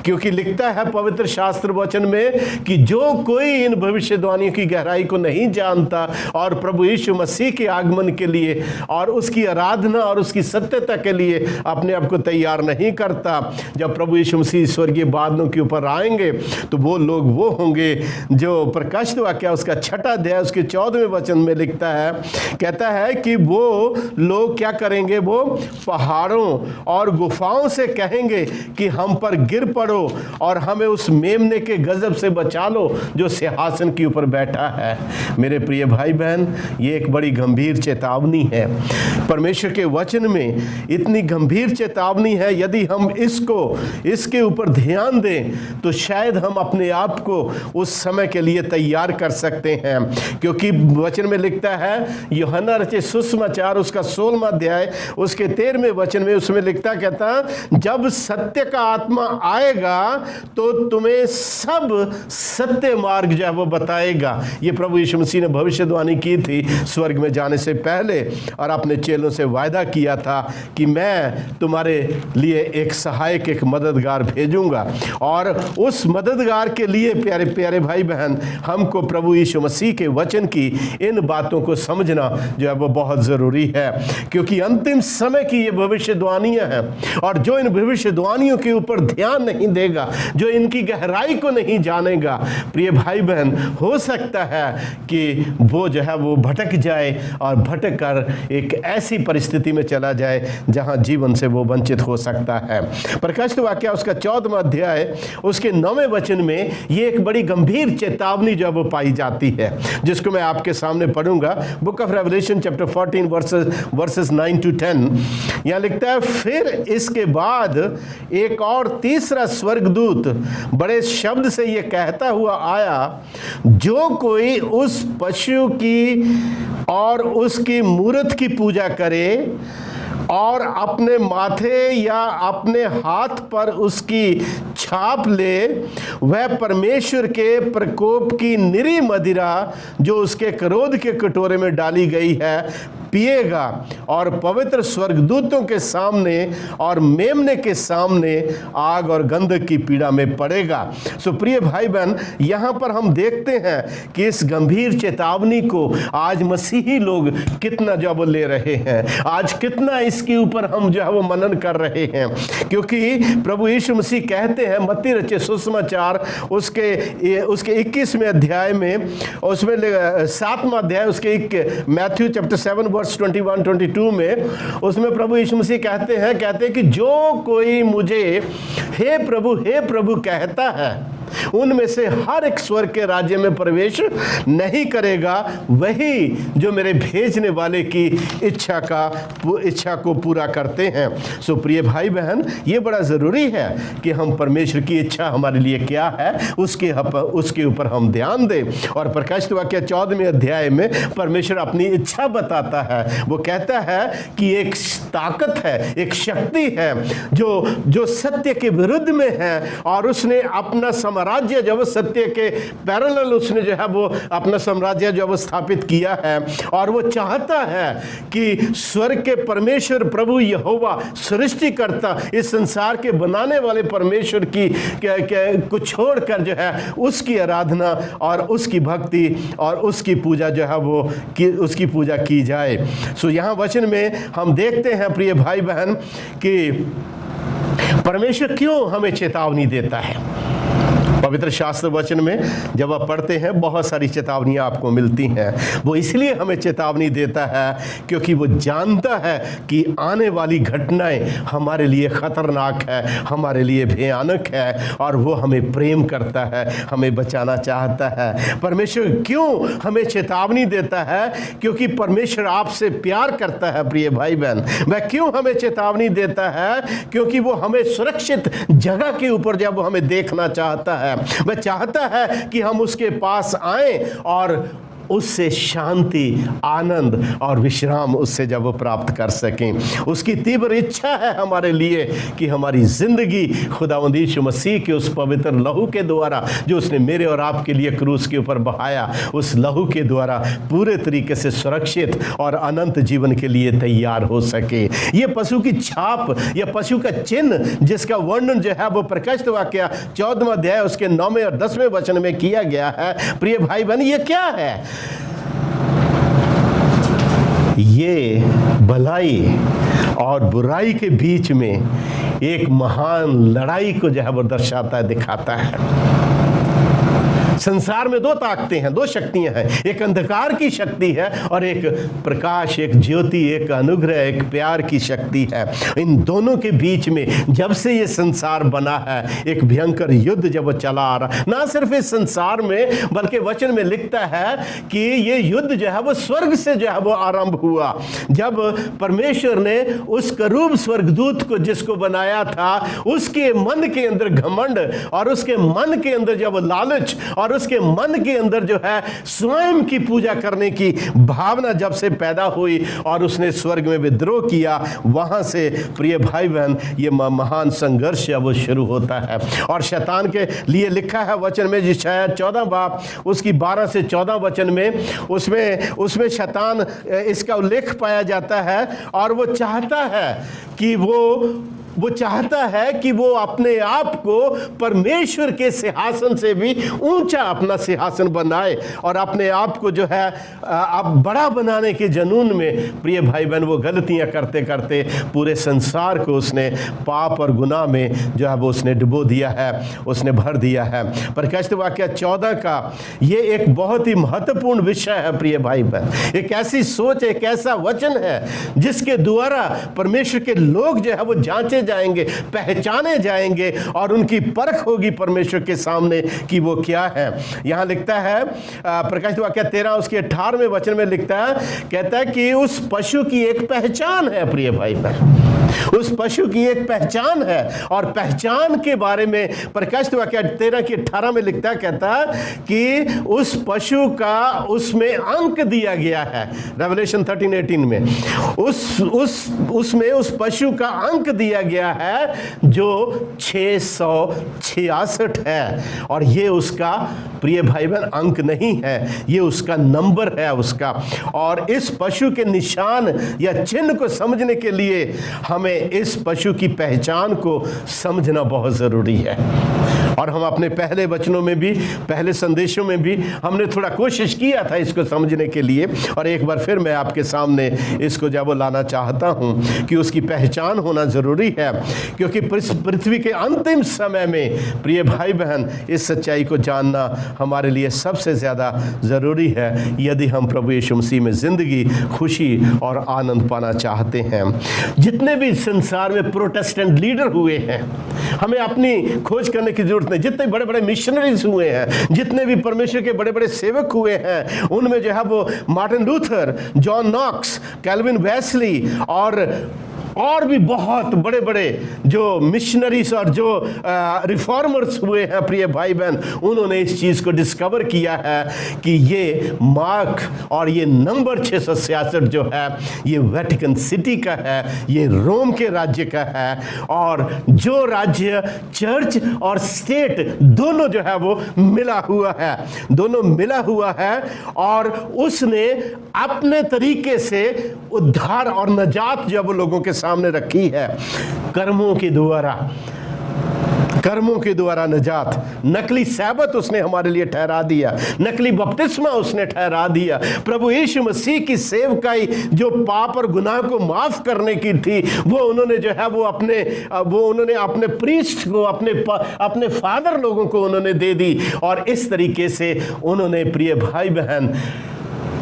क्योंकि लिखता है पवित्र शास्त्र वचन में कि जो कोई इन भविष्यवाणियों की गहराई को नहीं जानता और प्रभु यीशु मसीह के आगमन के लिए और उसकी आराधना और उसकी सत्यता के लिए अपने आप को तैयार नहीं करता, जब प्रभु यीशु मसीह स्वर्गीय बादलों के ऊपर आएंगे तो वो लोग वो होंगे जो प्रकाशित वाक्य उसका 6वां अध्याय उसके 14वें वचन में लिखता है, कहता है कि वो लोग क्या करेंगे, वो पहाड़ों और गुफाओं से कहेंगे कि हम पर गिर पड़ो और हमें उस मेमने के गजब से बचा लो जो सिंहासन के ऊपर बैठा है। मेरे प्रिय भाई बहन, ये एक बड़ी गंभीर चेतावनी है। परमेश्वर के वचन में इतनी गंभीर चेतावनी है, यदि हम इसके ऊपर ध्यान दें तो शायद हम अपने आप को उस समय के लिए तैयार कर सकते हैं। क्योंकि वचन में लिखता है, यूहन्ना रचित सुसमाचार उसका 16वां अध्याय उसके 13वें वचन में उसमें लिखता, कहता जब सत्य का आत्मा आएगा तो तुम्हें सब सत्य मार्ग जो है वो बताएगा। ये प्रभु यीशु मसीह ने भविष्यवाणी की थी स्वर्ग में जाने से पहले, और अपने चेलों से वायदा किया था कि मैं तुम्हारे लिए एक सहायक, एक मददगार भेजूंगा। और उस मददगार के लिए प्यारे प्यारे भाई बहन, हमको प्रभु यीशु मसीह के वचन की इन बातों को समझना जो है वो बहुत ज़रूरी है। क्योंकि अंतिम समय की ये भविष्यवाणियां हैं, और जो इन भविष्यवाणियों के ऊपर ध्यान नहीं देगा, जो इनकी गहराई को नहीं जानेगा, प्रिय भाई बहन, हो सकता है कि वो जो है वो भटक जाए और भटक कर एक ऐसी परिस्थिति में चला जाए जहां जीवन से वो वंचित हो सकता है। प्रकाशित वाक्य उसका 14वां अध्याय उसके 9वें वचन में ये एक बड़ी गंभीर चेतावनी जो वो पाई जाती है, जिसको मैं आपके सामने पढ़ूंगा। Book of Revelation chapter 14 versus 9 to 10। यहाँ लिखता है, फिर इसके बाद एक और तीसरा स्वर्गदूत बड़े शब्द से ये कहता हुआ आया, जो कोई उस पशु की और उसकी मूरत की पूजा करे और अपने माथे या अपने हाथ पर उसकी छाप ले, वह परमेश्वर के प्रकोप की निरी मदिरा जो उसके क्रोध के कटोरे में डाली गई है पिएगा, और पवित्र स्वर्गदूतों के सामने और मेमने के सामने आग और गंधक की पीड़ा में पड़ेगा। सो प्रिय भाई बहन, यहाँ पर हम देखते हैं कि इस गंभीर चेतावनी को आज मसीही लोग कितना जो वो ले रहे हैं, आज कितना इसके ऊपर हम जो है वो मनन कर रहे हैं। क्योंकि प्रभु यीशु मसीह कहते हैं मत्ती रचित सुसमाचार उसके 21वें अध्याय में, उसमें 7वां अध्याय उसके मैथ्यू चैप्टर 7 वर्स 21-22 में, उसमें प्रभु यीशु मसीह कहते हैं कि जो कोई मुझे हे प्रभु कहता है उनमें से हर एक स्वर्ग के राज्य में प्रवेश नहीं करेगा, वही जो मेरे भेजने वाले की इच्छा को पूरा करते हैं। सो प्रिय भाई बहन, ये बड़ा ज़रूरी है कि हम परमेश्वर की इच्छा हमारे लिए क्या है उसके ऊपर हम ध्यान दें। और प्रकाशित वाक्य 14वें अध्याय में परमेश्वर अपनी इच्छा बताता है। वो कहता है कि एक ताकत है, एक शक्ति है जो सत्य के विरुद्ध में है, और उसने अपना साम्राज्य जब सत्य के पैरेलल उसने जो है वो अपना साम्राज्य जो स्थापित किया है, और वो चाहता है कि स्वर्ग के परमेश्वर प्रभु यहोवा सृष्टिकर्ता इस संसार के बनाने वाले परमेश्वर को छोड़कर जो है उसकी आराधना और उसकी भक्ति और उसकी पूजा जो है वो उसकी पूजा की जाए। सो यहाँ वचन में हम देखते हैं प्रिय भाई बहन कि परमेश्वर क्यों हमें चेतावनी देता है। पवित्र शास्त्र वचन में जब आप पढ़ते हैं बहुत सारी चेतावनियां आपको मिलती हैं। वो इसलिए हमें चेतावनी देता है क्योंकि वो जानता है कि आने वाली घटनाएं हमारे लिए खतरनाक है, हमारे लिए भयानक है, और वो हमें प्रेम करता है, हमें बचाना चाहता है। परमेश्वर क्यों हमें चेतावनी देता है? क्योंकि परमेश्वर आपसे प्यार करता है प्रिय भाई बहन। वह क्यों हमें चेतावनी देता है? क्योंकि वो हमें सुरक्षित जगह के ऊपर जब वो हमें देखना चाहता है, वह चाहता है कि हम उसके पास आएं और उससे शांति, आनंद और विश्राम उससे जब वो प्राप्त कर सकें। उसकी तीव्र इच्छा है हमारे लिए कि हमारी ज़िंदगी खुदावंद यीशु मसीह के उस पवित्र लहू के द्वारा जो उसने मेरे और आपके लिए क्रूस के ऊपर बहाया, उस लहू के द्वारा पूरे तरीके से सुरक्षित और अनंत जीवन के लिए तैयार हो सके। ये पशु की छाप या पशु का चिन्ह जिसका वर्णन जो है वो प्रकाशित वाक्य 14वां अध्याय उसके 9वें और 10वें वचन में किया गया है। प्रिय भाई बहन, ये क्या है? ये भलाई और बुराई के बीच में एक महान लड़ाई को जो है वो दर्शाता है, दिखाता है। संसार में दो ताकतें हैं, दो शक्तियां हैं, एक अंधकार की शक्ति है और एक प्रकाश, एक ज्योति, एक अनुग्रह, एक प्यार की शक्ति है। इन दोनों के बीच में जब से ये संसार बना है एक भयंकर युद्ध जब वो चला आ रहा, ना सिर्फ इस संसार में बल्कि वचन में लिखता है कि ये युद्ध जो है वो स्वर्ग से जो है वो आरंभ हुआ। जब परमेश्वर ने उस करूब स्वर्गदूत को जिसको बनाया था, उसके मन के अंदर घमंड और उसके मन के अंदर जब लालच और उसके मन के अंदर जो है स्वयं की पूजा करने की भावना जब से पैदा हुई और उसने स्वर्ग में विद्रोह किया, वहां से प्रिय भाई बहन ये महान संघर्ष वो शुरू होता है। और शैतान के लिए लिखा है वचन में, यशायाह 14 बाब उसकी 12 से 14 वचन में उसमें शैतान इसका उल्लेख पाया जाता है, और वो चाहता है कि वो अपने आप को परमेश्वर के सिंहासन से भी ऊंचा अपना सिंहासन बनाए और अपने आप को जो है अब बड़ा बनाने के जुनून में प्रिय भाई बहन वो गलतियां करते करते पूरे संसार को उसने पाप और गुनाह में जो है वो उसने डुबो दिया है, उसने भर दिया है। प्रकाशित वाक्य 14 का ये एक बहुत ही महत्वपूर्ण विषय है प्रिय भाई बहन। एक ऐसी सोच, एक ऐसा वचन है जिसके द्वारा परमेश्वर के लोग जो है वो जांचे जाएंगे, पहचाने जाएंगे और उनकी परख होगी परमेश्वर के सामने कि वो क्या है। यहां लिखता है प्रकाशित वाक्य 13 उसके 18वें वचन में लिखता है, कहता है कि उस पशु की एक पहचान है प्रिय भाई बहन, उस पशु की एक पहचान है। और पहचान के बारे में प्रकाशित वाक्य 13 के 18 में लिखता है, कहता है कि उस पशु का उसमें अंक दिया गया है। रेवलेशन 13:18 में उसमें उस पशु का अंक दिया गया है जो 666 है। और ये उसका प्रिय भाई बहन अंक नहीं है, ये उसका नंबर है उसका। और इस पशु के निशान या चिन्ह को समझने के लिए हमें इस पशु की पहचान को समझना बहुत जरूरी है। और हम अपने पहले वचनों में भी, पहले संदेशों में भी हमने थोड़ा कोशिश किया था इसको समझने के लिए, और एक बार फिर मैं आपके सामने इसको जब लाना चाहता हूं कि उसकी पहचान होना जरूरी है। क्योंकि पृथ्वी के अंतिम समय में प्रिय भाई बहन इस सच्चाई को जानना हमारे लिए सबसे ज़्यादा ज़रूरी है यदि हम प्रभु यीशु मसीह में ज़िंदगी, खुशी और आनंद पाना चाहते हैं। जितने भी संसार में प्रोटेस्टेंट लीडर हुए हैं, हमें अपनी खोज करने की ज़रूरत नहीं। जितने बड़े बड़े मिशनरीज हुए हैं, जितने भी परमेश्वर के बड़े बड़े सेवक हुए हैं, उनमें जो है वो Martin Luther, John Knox, Calvin Wesley और भी बहुत बड़े बड़े जो मिशनरीज और जो रिफॉर्मर्स हुए हैं प्रिय भाई बहन, उन्होंने इस चीज़ को डिस्कवर किया है कि ये मार्क और ये नंबर 666 जो है ये वेटिकन सिटी का है, ये रोम के राज्य का है। और जो राज्य चर्च और स्टेट दोनों जो है वो मिला हुआ है, दोनों मिला हुआ है, और उसने अपने तरीके से उद्धार और नजात जो वो लोगों के सामने रखी है, कर्मों के द्वारा नजात। नकली सैबत उसने हमारे लिए ठहरा दिया, नकली बपतिस्मा उसने ठहरा दिया। प्रभु यीशु मसीह की सेवकाई जो पाप और गुनाह को माफ करने की थी, वो उन्होंने जो है वो उन्होंने अपने प्रीस्ट को, अपने फादर लोगों को उन्होंने दे दी। और इस तरीके से उन्होंने प्रिय भाई बहन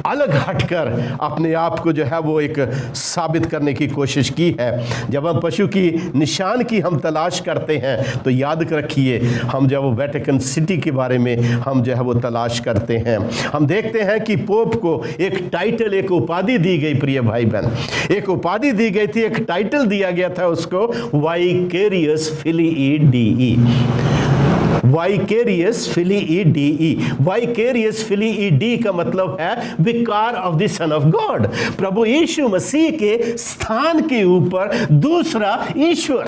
अलग हटकर अपने आप को जो है वो एक साबित करने की कोशिश की है। जब हम पशु की निशान की हम तलाश करते हैं तो याद रखिए, हम जब वो वेटिकन सिटी के बारे में हम जो है वो तलाश करते हैं, हम देखते हैं कि पोप को एक टाइटल, एक उपाधि दी गई प्रिय भाई बहन, एक उपाधि दी गई थी, एक टाइटल दिया गया था उसको, Vicarius Filii Dei. Vicarius Filii Dei. Vicarius Filii Dei का मतलब है vicar of the son of God, प्रभु यीशु मसीह के स्थान के ऊपर दूसरा ईश्वर,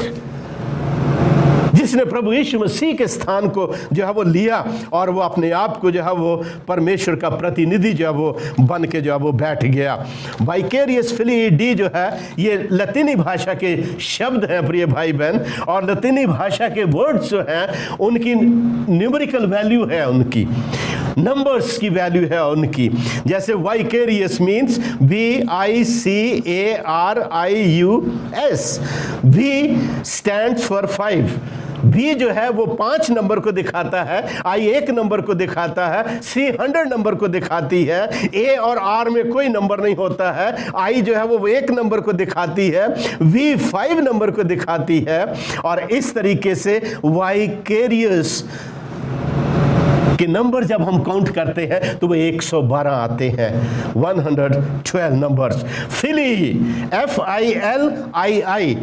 जिसने प्रभु यीशु मसीह के स्थान को जो है वो लिया और वो अपने आप को जो है वो परमेश्वर का प्रतिनिधि जो है वो बन के जो है वो बैठ गया। वाइकेरियस फिलिई डी जो है ये लतीनी भाषा के शब्द हैं प्रिय भाई बहन, और लतीनी भाषा के वर्ड्स जो हैं उनकी न्यूमेरिकल वैल्यू है, उनकी नंबर्स की वैल्यू है उनकी। जैसे vicarious means VICARIUS, V stands for 5। B जो है वो 5 नंबर को दिखाता है, I 1 नंबर को दिखाता है, C 100 नंबर को दिखाती है, A और R में कोई नंबर नहीं होता है, I जो है वो 1 नंबर को दिखाती है, V 5 नंबर को दिखाती है। और इस तरीके से वाइकेरियस के नंबर जब हम काउंट करते हैं तो वो 112 आते हैं, 112 नंबर्स। फिली, FILII,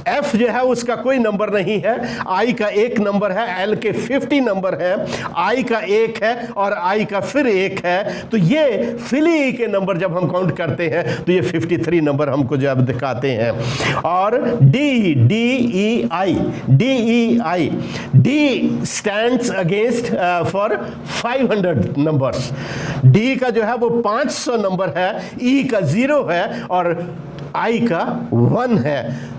F जो है उसका कोई नंबर नहीं है, I का 1 नंबर है, L के 50 नंबर है, I का 1 है और I का फिर 1 है। तो ये फिली के नंबर जब हम काउंट करते हैं तो ये 53 नंबर हमको जब दिखाते हैं। और DEI, D stands against for 500 numbers. D का जो है वो 500 नंबर है, E का 0 है और I का 1 है।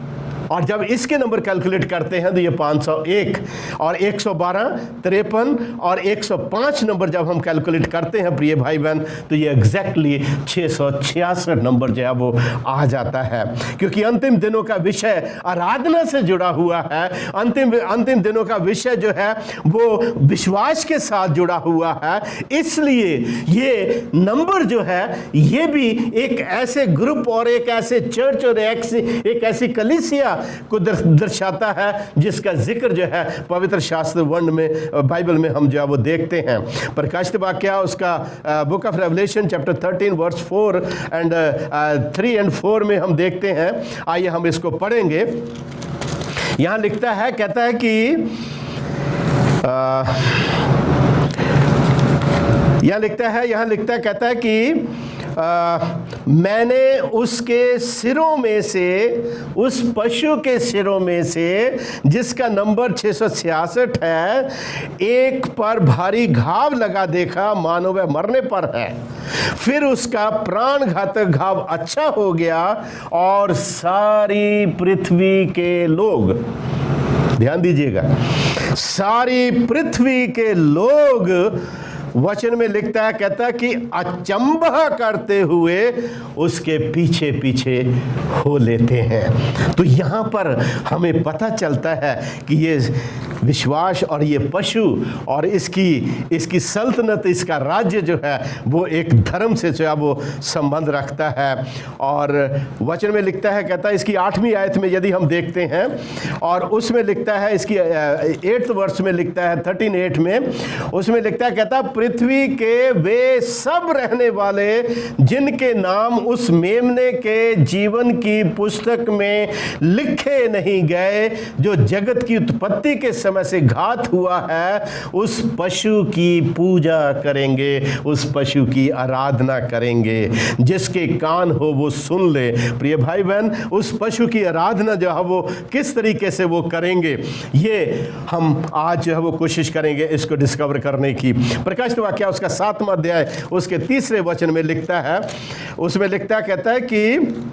और जब इसके नंबर कैलकुलेट करते हैं तो ये 501 और 112, 53 और 105 नंबर जब हम कैलकुलेट करते हैं प्रिय भाई बहन तो ये एग्जैक्टली 666 नंबर जो है वो आ जाता है। क्योंकि अंतिम दिनों का विषय आराधना से जुड़ा हुआ है, अंतिम दिनों का विषय जो है वो विश्वास के साथ जुड़ा हुआ है। इसलिए ये नंबर जो है ये भी एक ऐसे ग्रुप और एक ऐसे चर्च और एक ऐसी कलीसिया को दर्शाता है जिसका जिक्र जो है पवित्र शास्त्र वर्ण में, बाइबल में हम जो है वो देखते हैं। प्रकाशित वाक्य उसका book of Revelation chapter 13 verse 4 and 3 and 4 में हम देखते हैं। आइए हम इसको पढ़ेंगे। यहां लिखता है, कहता है कि कहता है कि मैंने उसके सिरों में से, उस पशु के सिरों में से जिसका नंबर 666 है, एक पर भारी घाव लगा देखा मानो वह मरने पर है। फिर उसका प्राण घातक घाव अच्छा हो गया और सारी पृथ्वी के लोग, ध्यान दीजिएगा, सारी पृथ्वी के लोग वचन में लिखता है, कहता है कि अचंभा करते हुए उसके पीछे पीछे हो लेते हैं। तो यहाँ पर हमें पता चलता है कि ये विश्वास और ये पशु और इसकी सल्तनत, इसका राज्य जो है वो एक धर्म से जो है वो संबंध रखता है। और वचन में लिखता है, कहता है इसकी 8वीं आयत में यदि हम देखते हैं और उसमें लिखता है, इसकी 8th वर्ष में लिखता है 13:8 में, उसमें लिखता है, कहता है पृथ्वी के वे सब रहने वाले जिनके नाम उस मेमने के जीवन की पुस्तक में लिखे नहीं गए, जो जगत की उत्पत्ति के समय से घात हुआ है, उस पशु की पूजा करेंगे, उस पशु की आराधना करेंगे। जिसके कान हो वो सुन ले। प्रिय भाई बहन, उस पशु की आराधना जो है वो किस तरीके से वो करेंगे, ये हम आज जो है वो कोशिश करेंगे इसको डिस्कवर करने की। प्रकाशित वाक्य उसका 7वां अध्याय उसके 3रे वचन में लिखता है, उसमें लिखता है, कहता है कि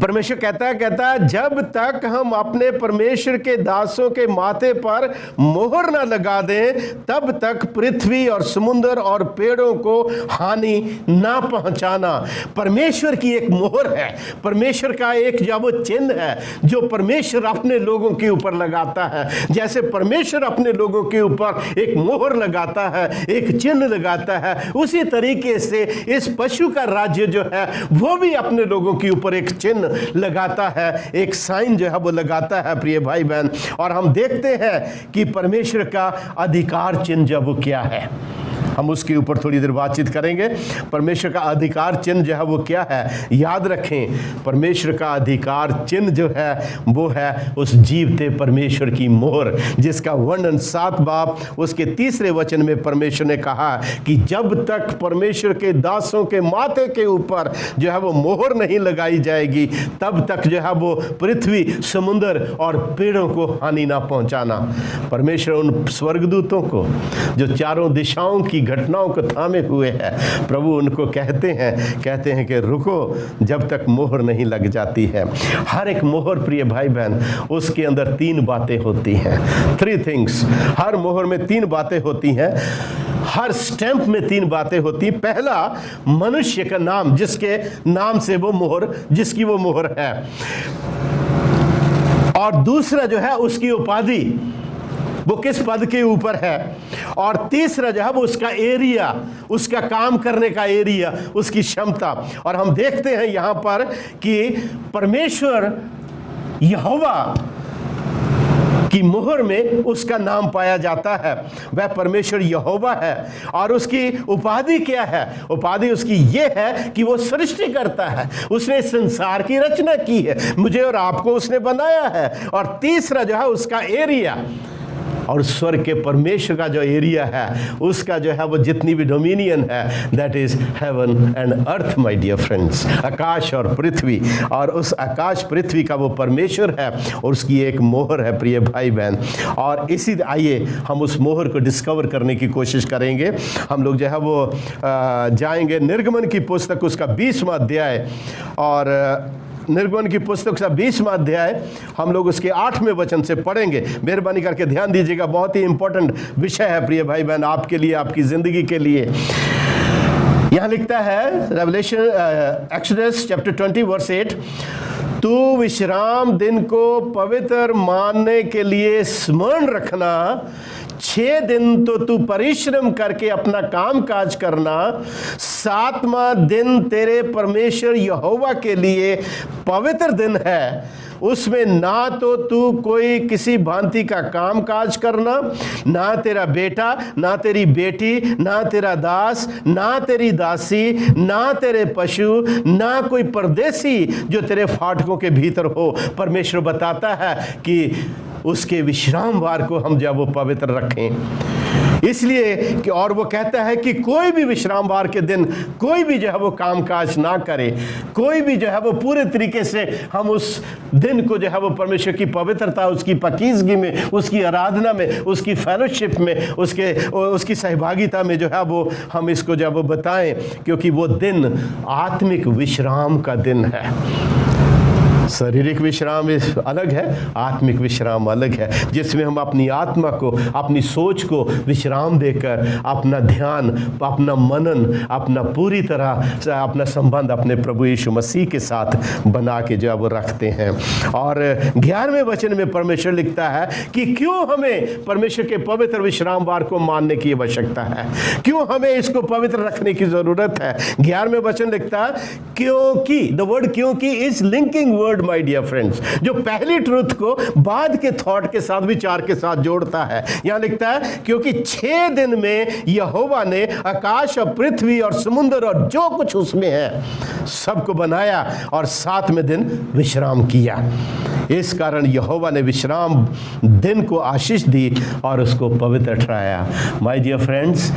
परमेश्वर कहता है जब तक हम अपने परमेश्वर के दासों के माथे पर मोहर न लगा दें, तब तक पृथ्वी और समुद्र और पेड़ों को हानि ना पहुंचाना। परमेश्वर की एक मोहर है, परमेश्वर का एक जो वो चिन्ह है जो परमेश्वर अपने लोगों के ऊपर लगाता है। जैसे परमेश्वर अपने लोगों के ऊपर एक मोहर लगाता है, एक चिन्ह लगाता है, उसी तरीके से इस पशु का राज्य जो है वो भी अपने लोगों के ऊपर एक चिन्ह लगाता है, एक साइन जो है वो लगाता है। प्रिय भाई बहन, और हम देखते हैं कि परमेश्वर का अधिकार चिन्ह जो वो क्या है, हम उसके ऊपर थोड़ी देर बातचीत करेंगे। परमेश्वर का अधिकार चिन्ह जो है वो क्या है, याद रखें, परमेश्वर का अधिकार चिन्ह जो है वो है उस जीवते परमेश्वर की मोहर, जिसका वर्णन 7 बाब उसके 3रे वचन में परमेश्वर ने कहा कि जब तक परमेश्वर के दासों के माथे के ऊपर जो है वो मोहर नहीं लगाई जाएगी, तब तक जो है वो पृथ्वी, समुद्र और पेड़ों को हानि ना पहुंचाना। परमेश्वर उन स्वर्गदूतों को जो चारों दिशाओं की घटनाओं को थामे हुए हैं, प्रभु उनको कहते हैं कि रुको जब तक मोहर नहीं लग जाती है। हर एक मोहर, प्रिय भाई बहन, उसके अंदर 3 बातें होती हैं, 3 थिंग्स। हर मोहर में 3 बातें होती हैं, हर स्टैंप में 3 बातें होती। पहला, मनुष्य का नाम, जिसके नाम से वो मोहर, जिसकी वो मोहर है। और दूसरा जो है उसकी उपाधि, वो किस पद के ऊपर है। और तीसरा जो है वो उसका एरिया, उसका काम करने का एरिया, उसकी क्षमता। और हम देखते हैं यहाँ पर कि परमेश्वर यहोवा की मोहर में उसका नाम पाया जाता है, वह परमेश्वर यहोवा है। और उसकी उपाधि क्या है? उपाधि उसकी ये है कि वो सृष्टि करता है, उसने संसार की रचना की है, मुझे और आपको उसने बनाया है। और तीसरा जो है उसका एरिया, और स्वर्ग के परमेश्वर का जो एरिया है, उसका जो है वो जितनी भी डोमिनियन है, that is heaven and earth my dear friends, आकाश और पृथ्वी। और उस आकाश पृथ्वी का वो परमेश्वर है और उसकी एक मोहर है, प्रिय भाई बहन। और इसी, आइए हम उस मोहर को डिस्कवर करने की कोशिश करेंगे। हम लोग जो है वो जाएंगे निर्गमन की पुस्तक, उसका 20वां अध्याय, और निर्गमन की पुस्तक का 20वां अध्याय हम लोग उसके 8वें वचन से पढ़ेंगे। मेहरबानी करके ध्यान दीजिएगा, बहुत ही इंपॉर्टेंट विषय है प्रिय भाई बहन, आपके लिए, आपकी जिंदगी के लिए। यहाँ लिखता है रेवलेशन एक्सोडस चैप्टर 20 वर्स 8, तू विश्राम दिन को पवित्र मानने के लिए स्मरण रखना, 6 दिन तो तू परिश्रम करके अपना काम काज करना, 7वां दिन तेरे परमेश्वर यहोवा के लिए पवित्र दिन है। उसमें ना तो तू कोई किसी भांति का काम काज करना, ना तेरा बेटा, ना तेरी बेटी, ना तेरा दास, ना तेरी दासी, ना तेरे पशु, ना कोई परदेसी जो तेरे फाटकों के भीतर हो। परमेश्वर बताता है कि उसके विश्रामवार को हम जब वो पवित्र रखें, इसलिए कि, और वो कहता है कि कोई भी विश्रामवार के दिन कोई भी जो है वो कामकाज ना करे, कोई भी जो है वो पूरे तरीके से हम उस दिन को जो है वो परमेश्वर की पवित्रता, उसकी पाकीज़गी में, उसकी आराधना में, उसकी फेलोशिप में, उसकी सहभागिता में जो है वो हम इसको जब वो बताएं, क्योंकि वो दिन आत्मिक विश्राम का दिन है। शारीरिक विश्राम अलग है, आत्मिक विश्राम अलग है, जिसमें हम अपनी आत्मा को, अपनी सोच को विश्राम देकर अपना ध्यान, अपना मनन, अपना पूरी तरह अपना संबंध अपने प्रभु यीशु मसीह के साथ बना के जो है वो रखते हैं। और 11वें वचन में परमेश्वर लिखता है कि क्यों हमें परमेश्वर के पवित्र विश्रामवार को मानने की आवश्यकता है, क्यों हमें इसको पवित्र रखने की जरूरत है। 11वें वचन लिखता है क्योंकि, द वर्ड क्योंकि is linking word my dear friends, जो पहली ट्रूथ को बाद के थॉट के साथ, विचार के साथ जोड़ता है। यहां लिखता है क्योंकि 6 दिन में यहोवा ने आकाश और पृथ्वी और समुद्र और जो कुछ उसमें है सबको बनाया और 7वें दिन विश्राम किया। इस कारण यहोवा ने विश्राम दिन को आशीष दी और उसको पवित्र ठहराया। माय डियर फ्रेंड्स,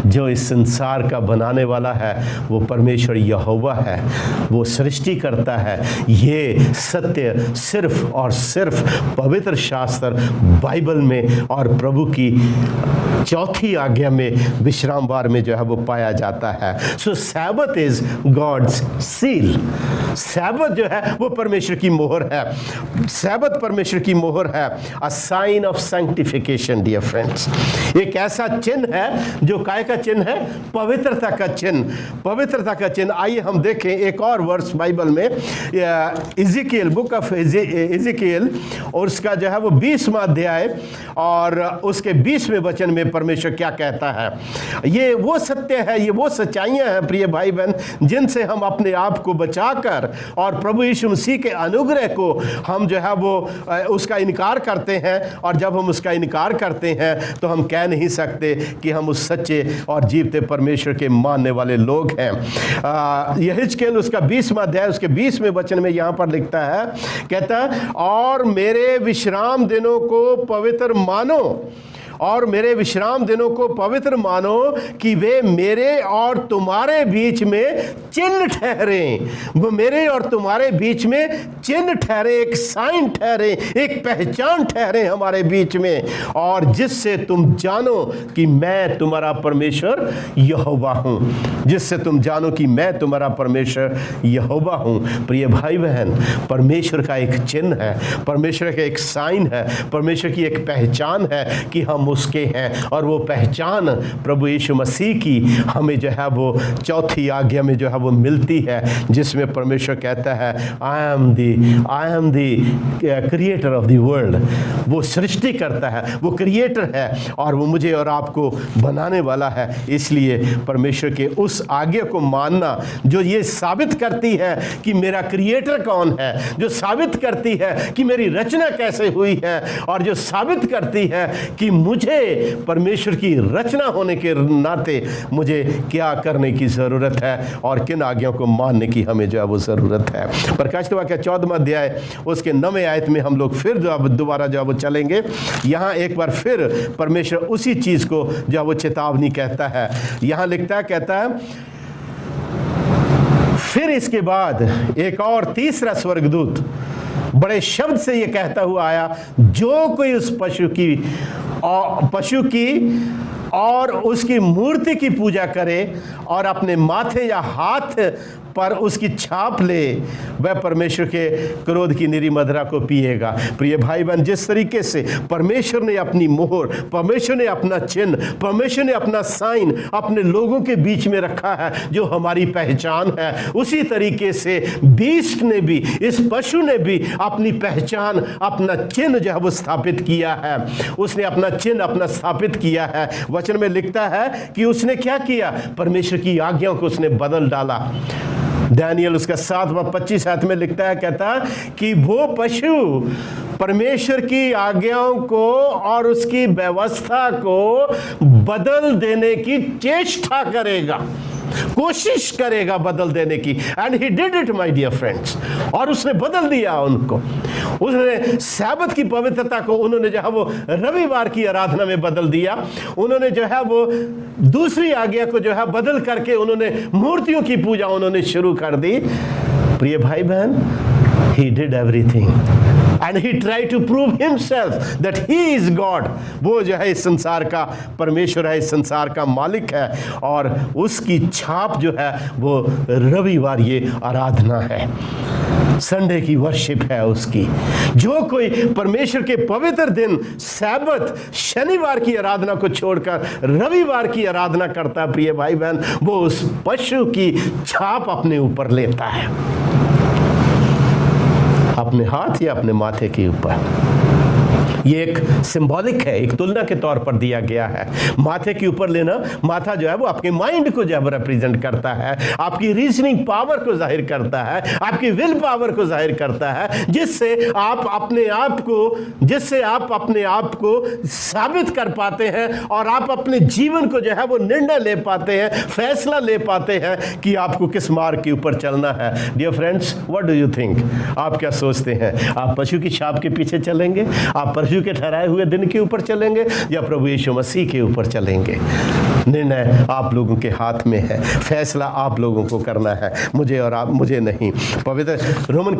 जो इस संसार का बनाने वाला है वो परमेश्वर यहोवा है, वो सृष्टि करता है। ये सत्य सिर्फ और सिर्फ पवित्र शास्त्र बाइबल में और प्रभु की चौथी आज्ञा में, विश्रामवार में जो है वो पाया जाता है। सो सैबत इज गॉड्स सील। सैबत जो है वो परमेश्वर की मोहर है। सैबत परमेश्वर की मोहर है। A sign of sanctification dear friends, एक ऐसा चिन्ह है जो काय का चिन्ह है, पवित्रता का चिन्ह, पवित्रता का चिन्ह। आइए हम देखें एक और वर्स बाइबल में, इज़ेकिएल, बुक ऑफ इज़ेकिएल, और उसका जो है वो 20वां अध्याय और उसके 20वें वचन में परमेश्वर क्या कहता है। ये वो सत्य है, ये वो सच्चाइयां हैं प्रिय भाई बहन, जिनसे हम अपने आप को बचाकर और प्रभु यीशु मसीह के अनुग्रह को हम जो है वो उसका इनकार करते हैं। और जब हम उसका इनकार करते हैं तो हम कह नहीं सकते कि हम उस सच्चे और जीवते परमेश्वर के मानने वाले लोग हैं। यहिजकेल उसका 20वां अध्याय उसके 20वें वचन में यहाँ पर लिखता है, कहता है और मेरे विश्राम दिनों को पवित्र मानो, और मेरे विश्राम दिनों को पवित्र मानो कि वे मेरे और तुम्हारे बीच में चिन्ह ठहरे। वो मेरे और तुम्हारे बीच में चिन्ह ठहरे, एक साइन ठहरे, एक पहचान ठहरे हमारे बीच में, और जिससे तुम जानो कि मैं तुम्हारा परमेश्वर यहोवा हूँ, जिससे तुम जानो कि मैं तुम्हारा परमेश्वर यहोवा हूँ। प्रिय भाई बहन, परमेश्वर का एक चिन्ह है, परमेश्वर का एक साइन है, परमेश्वर की एक पहचान है कि हम उसके हैं। और वो पहचान प्रभु यीशु मसीह की हमें जो है वो चौथी आज्ञा में जो है वो मिलती है, जिसमें परमेश्वर कहता है I am the creator of the world. वो सृष्टि करता है, वो क्रिएटर है और वो मुझे और आपको बनाने वाला है। इसलिए परमेश्वर के उस आज्ञा को मानना जो ये साबित करती है कि मेरा क्रिएटर कौन है, जो साबित करती है कि मेरी रचना कैसे हुई है, और जो साबित करती है कि मुझे परमेश्वर की रचना होने के नाते मुझे क्या करने की ज़रूरत है और किन आज्ञाओं को मानने की हमें जो है वो ज़रूरत है। प्रकाशित वाक्य 14वां अध्याय उसके 9वें आयत में हम लोग फिर जो दोबारा जो है वो चलेंगे। यहाँ एक बार फिर परमेश्वर उसी चीज़ को जो है वो चेतावनी कहता है। यहाँ लिखता है, कहता है फिर इसके बाद एक और तीसरा स्वर्गदूत बड़े शब्द से ये कहता हुआ आया, जो कोई उस पशु की और उसकी मूर्ति की पूजा करे और अपने माथे या हाथ पर उसकी छाप ले, वह परमेश्वर के क्रोध की निरी मदिरा को पिएगा। प्रिय भाई बहन, जिस तरीके से परमेश्वर ने अपनी मोहर, परमेश्वर ने अपना चिन्ह, परमेश्वर ने अपना साइन अपने लोगों के बीच में रखा है जो हमारी पहचान है, उसी तरीके से बीस्ट ने भी, इस पशु ने भी अपनी पहचान, अपना चिन्ह जो है वो स्थापित किया है। उसने अपना चिन्ह अपना स्थापित किया है। वचन में लिखता है कि उसने क्या किया, परमेश्वर की आज्ञाओं को उसने बदल डाला। दानियल उसका 7:25 आयत में लिखता है, कहता कि वो पशु परमेश्वर की आज्ञाओं को और उसकी व्यवस्था को बदल देने की चेष्टा करेगा, कोशिश करेगा बदल देने की। And he did it my dear friends, और उसने बदल दिया उनको। उसने सैबत की पवित्रता को उन्होंने जो है वो रविवार की आराधना में बदल दिया। उन्होंने जो है वो दूसरी आज्ञा को जो है बदल करके उन्होंने मूर्तियों की पूजा उन्होंने शुरू कर दी। प्रिय भाई बहन, he did everything. And he try to prove himself that he is God. वो जो है इस संसार का परमेश्वर है, इस संसार का मालिक है, और उसकी छाप जो है वो रविवार ये आराधना है, संडे की वर्शिप है उसकी। जो कोई परमेश्वर के पवित्र दिन सैबत शनिवार की आराधना को छोड़कर रविवार की आराधना करता है प्रिय भाई बहन, वो उस पशु की छाप अपने ऊपर लेता है, अपने हाथ या अपने माथे के ऊपर। ये एक सिंबॉलिक है, एक तुलना के तौर पर दिया गया है। माथे के ऊपर लेना, माथा जो है वो आपके माइंड को जो है रिप्रेजेंट करता है, आपकी रीजनिंग पावर को जाहिर करता है, आपकी विल पावर को जाहिर करता है, जिससे आप अपने आप को साबित कर पाते हैं और आप अपने जीवन को जो है वो निर्णय ले पाते हैं, फैसला ले पाते हैं कि आपको किस मार्ग के ऊपर चलना है। Dear friends, what do you think? आप क्या सोचते हैं? आप पशु की छाप के पीछे चलेंगे, आप पशु के ठहराए हुए दिन के ऊपर चलेंगे, या प्रभु यीशु मसीह के ऊपर चलेंगे? निर्णय आप लोगों के हाथ में है, फैसला आप लोगों को करना है, मुझे और आप, मुझे नहीं। पवित्र रोमन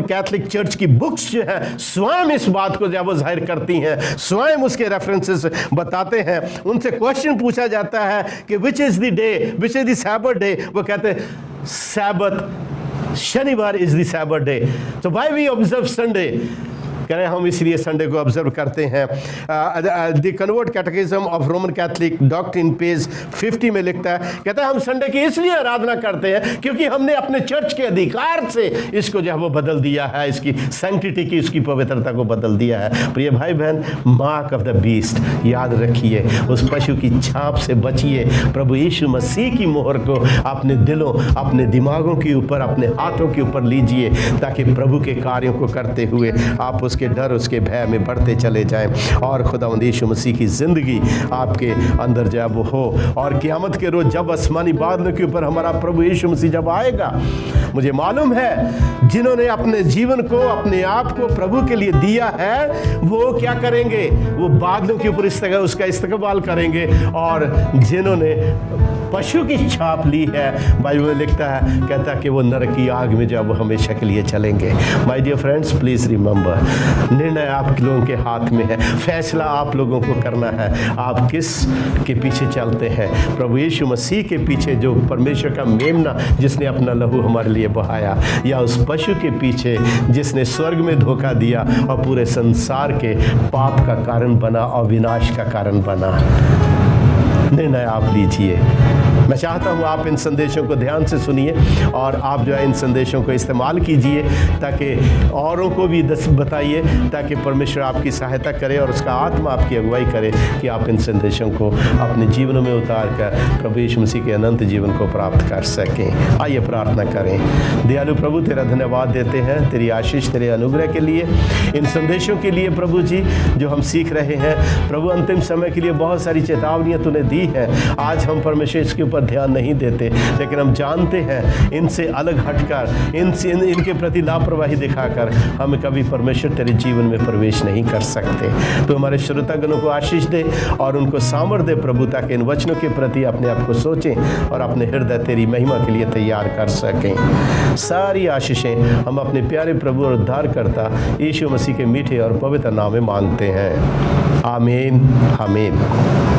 कैथोलिक चर्च की बुक्स जो है स्वयं इस बात को जब वो जाहिर करती हैं, स्वयं उसके रेफरेंसेस बताते हैं। उनसे क्वेश्चन पूछा जाता है कि which is the day, which is the Sabbath day, वो कहते हैं सैबत शनिवार is the Sabbath day. So why we observe Sunday? कह रहे हैं हम इसलिए संडे को ऑब्जर्व करते हैं। The convert catechism of Roman Catholic doctrine page 50 में लिखता है, कहता है हम संडे की इसलिए आराधना करते हैं क्योंकि हमने अपने चर्च के अधिकार से इसको जो है वो बदल दिया है, इसकी सैंक्टिटी की, इसकी पवित्रता को बदल दिया है। प्रिय भाई बहन, मार्क ऑफ द बीस्ट याद रखिए, उस पशु की छाप से बचिए। प्रभु यीशु मसीह की मोहर को अपने दिलों, अपने दिमागों के ऊपर, अपने हाथों के ऊपर लीजिए, ताकि प्रभु के कार्यों को करते हुए आप उसके डर, उसके भय में बढ़ते चले जाएं और खुदावंद यीशु मसीह की ज़िंदगी आपके अंदर जब वो हो। और क़यामत के रोज़ जब आसमानी बादलों के ऊपर हमारा प्रभु यीशु मसीह जब आएगा, मुझे मालूम है जिन्होंने अपने जीवन को, अपने आप को प्रभु के लिए दिया है, वो क्या करेंगे? वो बादलों के ऊपर उसका इस्तकबाल करेंगे। और जिन्होंने पशु की छाप ली है, बाइबल में लिखता है, कहता है कि वो नरक की आग में जब वो हमेशा के लिए चलेंगे। My dear friends, please remember, निर्णय आप लोगों के हाथ में है, फैसला आप लोगों को करना है। आप किस के पीछे चलते हैं? प्रभु यीशु मसीह के पीछे, जो परमेश्वर का मेमना जिसने अपना लहू हमारे लिए बहाया, या उस पशु के पीछे जिसने स्वर्ग में धोखा दिया और पूरे संसार के पाप का कारण बना और विनाश का कारण बना? निर्णय आप लीजिए। मैं चाहता हूँ आप इन संदेशों को ध्यान से सुनिए और आप जो है इन संदेशों को इस्तेमाल कीजिए, ताकि औरों को भी बताइए, ताकि परमेश्वर आपकी सहायता करे और उसका आत्मा आपकी अगुवाई करे कि आप इन संदेशों को अपने जीवन में उतार कर प्रभु यीशु मसीह के अनंत जीवन को प्राप्त कर सकें। आइए प्रार्थना करें। दयालु प्रभु, तेरा धन्यवाद देते हैं, तेरी आशीष, तेरे अनुग्रह के लिए, इन संदेशों के लिए प्रभु जी जो हम सीख रहे हैं। प्रभु, अंतिम समय के लिए बहुत सारी चेतावनियाँ तूने दी हैं। आज हम परमेश्वर इसके ऊपर ध्यान नहीं देते, लेकिन हम जानते हैं इनसे अलग हटकर, इनके प्रति लापरवाही दिखाकर हम कभी परमेश्वर तेरे जीवन में प्रवेश नहीं कर सकते। तो हमारे श्रोतागणों को आशीष दे और उनको सामर्थ्य दे प्रभु, ताकि इन वचनों के प्रति अपने आप को सोचें और अपने हृदय तेरी महिमा के लिए तैयार कर सकें। सारी आशीषें हम अपने प्यारे प्रभु और उद्धारकर्ता यीशु मसीह के मीठे और पवित्र नाम में मांगते हैं। आमीन, आमीन।